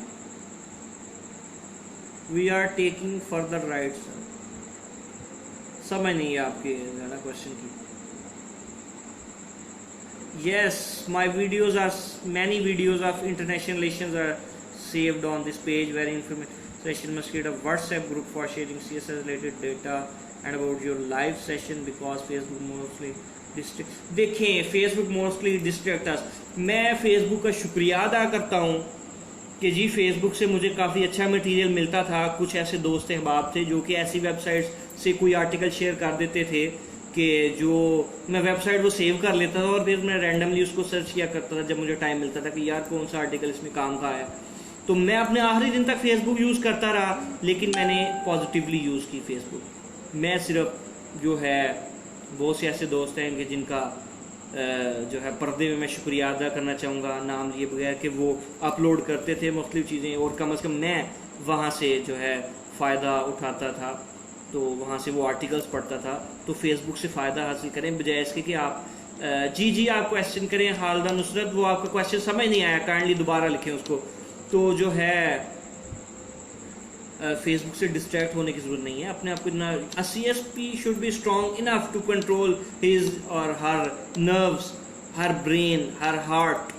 We are taking further rights. समझ नहीं है आपके ज़्यादा क्वेश्चन की। Yes, my videos are many videos of international relations are saved on this page. Very informative session must create a WhatsApp group for sharing CSS related data and about your live session because Facebook mostly distract. देखें, Facebook mostly डिस्ट्रैक्टर्स। मैं Facebook का शुक्रिया अदा करता हूँ कि जी Facebook से मुझे काफ़ी अच्छा मटेरियल मिलता था। कुछ ऐसे दोस्त अहबाब थे जो कि ऐसी वेबसाइट्स से कोई आर्टिकल शेयर कर देते थे कि जो मैं वेबसाइट वो सेव कर लेता था और फिर मैं रैंडमली उसको सर्च किया करता था जब मुझे टाइम मिलता था कि यार कौन सा आर्टिकल इसमें काम का है। तो मैं अपने आखिरी दिन तक फेसबुक यूज़ करता रहा, लेकिन मैंने पॉजिटिवली यूज़ की फेसबुक। मैं सिर्फ जो है बहुत से ऐसे दोस्त हैं कि जिनका जो है पर्दे में मैं शुक्रिया अदा करना चाहूँगा नाम लिए बगैर, कि वो अपलोड करते थे मुख्तलिफ चीज़ें और कम अज़ कम मैं वहाँ से जो है फ़ायदा उठाता था, तो वहाँ से वो आर्टिकल्स पढ़ता था। तो फेसबुक से फ़ायदा हासिल करें बजाय इसके कि आप जी आप क्वेश्चन करें। खालदा नुसरत, वो आपका क्वेश्चन समझ नहीं आया, काइंडली दोबारा लिखें उसको। तो जो है फेसबुक से डिस्ट्रैक्ट होने की जरूरत नहीं है, अपने आप को इतना। A CSP should be strong enough to control his or her nerves, her brain, her heart.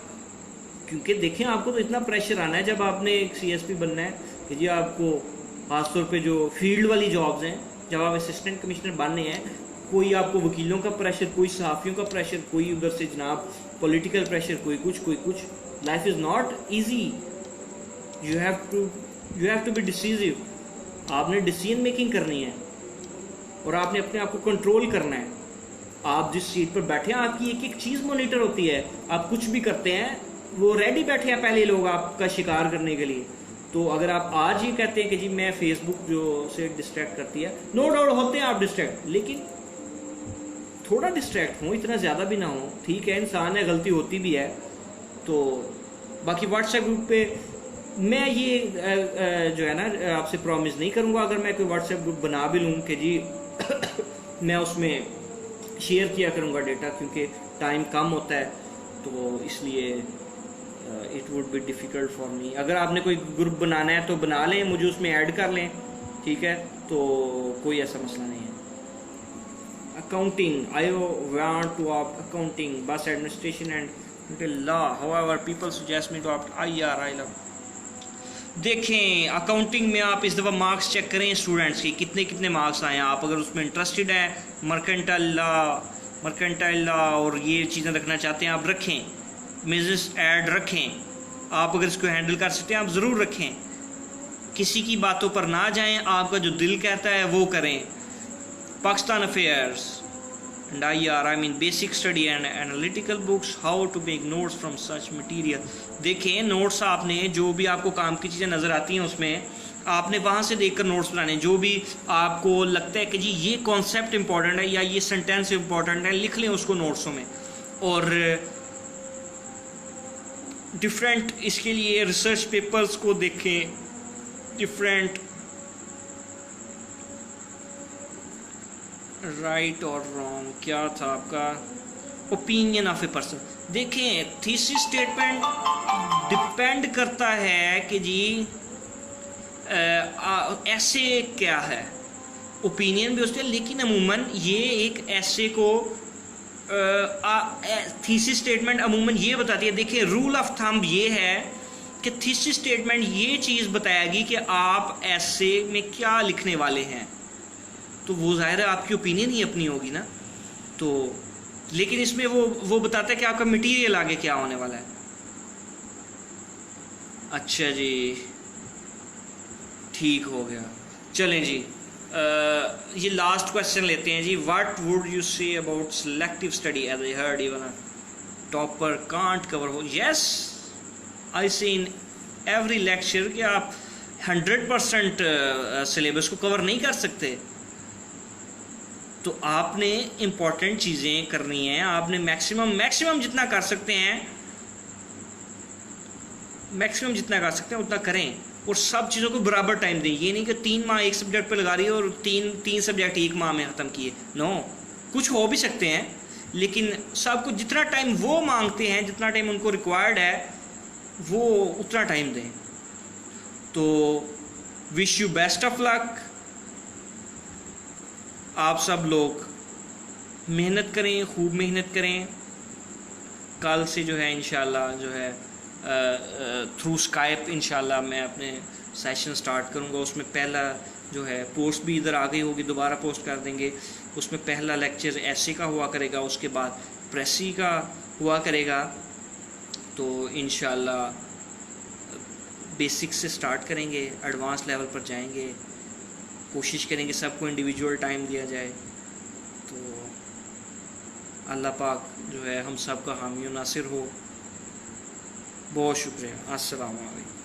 क्योंकि देखें, आपको तो इतना प्रेशर आना है जब आपने एक CSP बनना है कि जी आपको खासतौर पे जो फील्ड वाली जॉब्स हैं, जब आप असिस्टेंट कमिश्नर बनने हैं, कोई आपको वकीलों का प्रेशर, कोई सहाफ़ियों का प्रेशर, कोई उधर से जनाब पॉलिटिकल प्रेशर, कोई कुछ। Life is not easy. You have to be decisive. आपने डिसीजन मेकिंग करनी है और आपने अपने आप को कंट्रोल करना है। आप जिस सीट पर बैठे हैं आपकी एक एक चीज़ मॉनिटर होती है, आप कुछ भी करते हैं वो रेडी बैठे हैं पहले लोग आपका शिकार करने के लिए। तो अगर आप आज ये कहते हैं कि जी मैं फेसबुक जो से डिस्ट्रैक्ट करती है, नो डाउट होते हैं आप डिस्ट्रैक्ट, लेकिन थोड़ा डिस्ट्रैक्ट हो, इतना ज़्यादा भी ना हो। ठीक है, इंसान है, गलती होती भी है। तो बाकी व्हाट्सएप ग्रुप पे मैं ये जो है ना आपसे प्रॉमिस नहीं करूँगा, अगर मैं कोई व्हाट्सएप ग्रुप बना भी लूँ कि जी मैं उसमें शेयर किया करूँगा डेटा, क्योंकि टाइम कम होता है, तो इसलिए it would be difficult for me. अगर आपने कोई ग्रुप बनाना है तो बना लें, मुझे उसमें ऐड कर लें, ठीक है, तो कोई ऐसा मसला नहीं है। Accounting, I want to opt accounting, bus administration and law. However, people suggest me to opt IR, I love. देखें, अकाउंटिंग में आप इस दफ़ा मार्क्स चेक करें स्टूडेंट्स की, कितने कितने मार्क्स आए हैं। आप अगर उसमें इंटरेस्टेड हैं, मर्केंटाइल लॉ और ये चीज़ें रखना चाहते हैं आप रखें, बिजनेस ऐड रखें, आप अगर इसको हैंडल कर सकते हैं आप ज़रूर रखें। किसी की बातों पर ना जाएं, आपका जो दिल कहता है वो करें। Pakistan Affairs and IR, I mean basic study and analytical books, how to make notes from such material. देखें, नोट्स आपने जो भी आपको काम की चीज़ें नज़र आती हैं उसमें आपने वहाँ से देखकर नोट्स बनाने। जो भी आपको लगता है कि जी ये कॉन्सेप्ट इंपॉर्टेंट है या ये सेंटेंस इंपॉर्टेंट है, लिख लें उसको नोट्सों में। और डिफरेंट इसके लिए रिसर्च पेपर्स को देखें, डिफरेंट राइट और रॉन्ग क्या था आपका, ओपिनियन ऑफ ए पर्सन। देखें, थीसिस स्टेटमेंट डिपेंड करता है कि जी ऐसे क्या है, ओपिनियन भी उसके, लेकिन अमूमन ये एक ऐसे को थीसिस स्टेटमेंट अमूमन ये बताती है। देखिए, रूल ऑफ थंब ये है कि थीसिस स्टेटमेंट ये चीज़ बताएगी कि आप ऐसे में क्या लिखने वाले हैं, तो वो ज़ाहिर है आपकी ओपिनियन ही अपनी होगी ना। तो लेकिन इसमें वो बताता है कि आपका मटेरियल आगे क्या होने वाला है। अच्छा जी, ठीक हो गया। चलें जी, ये लास्ट क्वेश्चन लेते हैं जी। What would you say about selective study, as I heard even a topper can't cover हो। Yes, I say in every lecture कि आप 100% सिलेबस को कवर नहीं कर सकते, तो आपने इम्पॉर्टेंट चीज़ें करनी हैं। आपने मैक्सिमम जितना कर सकते हैं, मैक्सिमम जितना कर सकते हैं उतना करें, और सब चीज़ों को बराबर टाइम दें। ये नहीं कि 3 माह एक सब्जेक्ट पे लगा रही है और तीन सब्जेक्ट 1 माह में ख़त्म किए। नो, कुछ हो भी सकते हैं, लेकिन सबको जितना टाइम वो मांगते हैं, जितना टाइम उनको रिक्वायर्ड है, वो उतना टाइम दें। तो wish you best of luck. आप सब लोग मेहनत करें, खूब मेहनत करें। कल से जो है इंशाल्लाह जो है थ्रू स्काइप इंशाल्लाह मैं अपने सेशन स्टार्ट करूँगा। उसमें पहला जो है पोस्ट भी इधर आ गई होगी, दोबारा पोस्ट कर देंगे। उसमें पहला लेक्चर ऐसे का हुआ करेगा, उसके बाद प्रेसी का हुआ करेगा। तो इंशाल्लाह बेसिक से स्टार्ट करेंगे, एडवांस लेवल पर जाएंगे, कोशिश करेंगे सबको इंडिविजुअल टाइम दिया जाए। तो अल्लाह पाक जो है हम सब का हामी नासिर हो। बहुत शुक्रिया। अस्सलाम वालेकुम।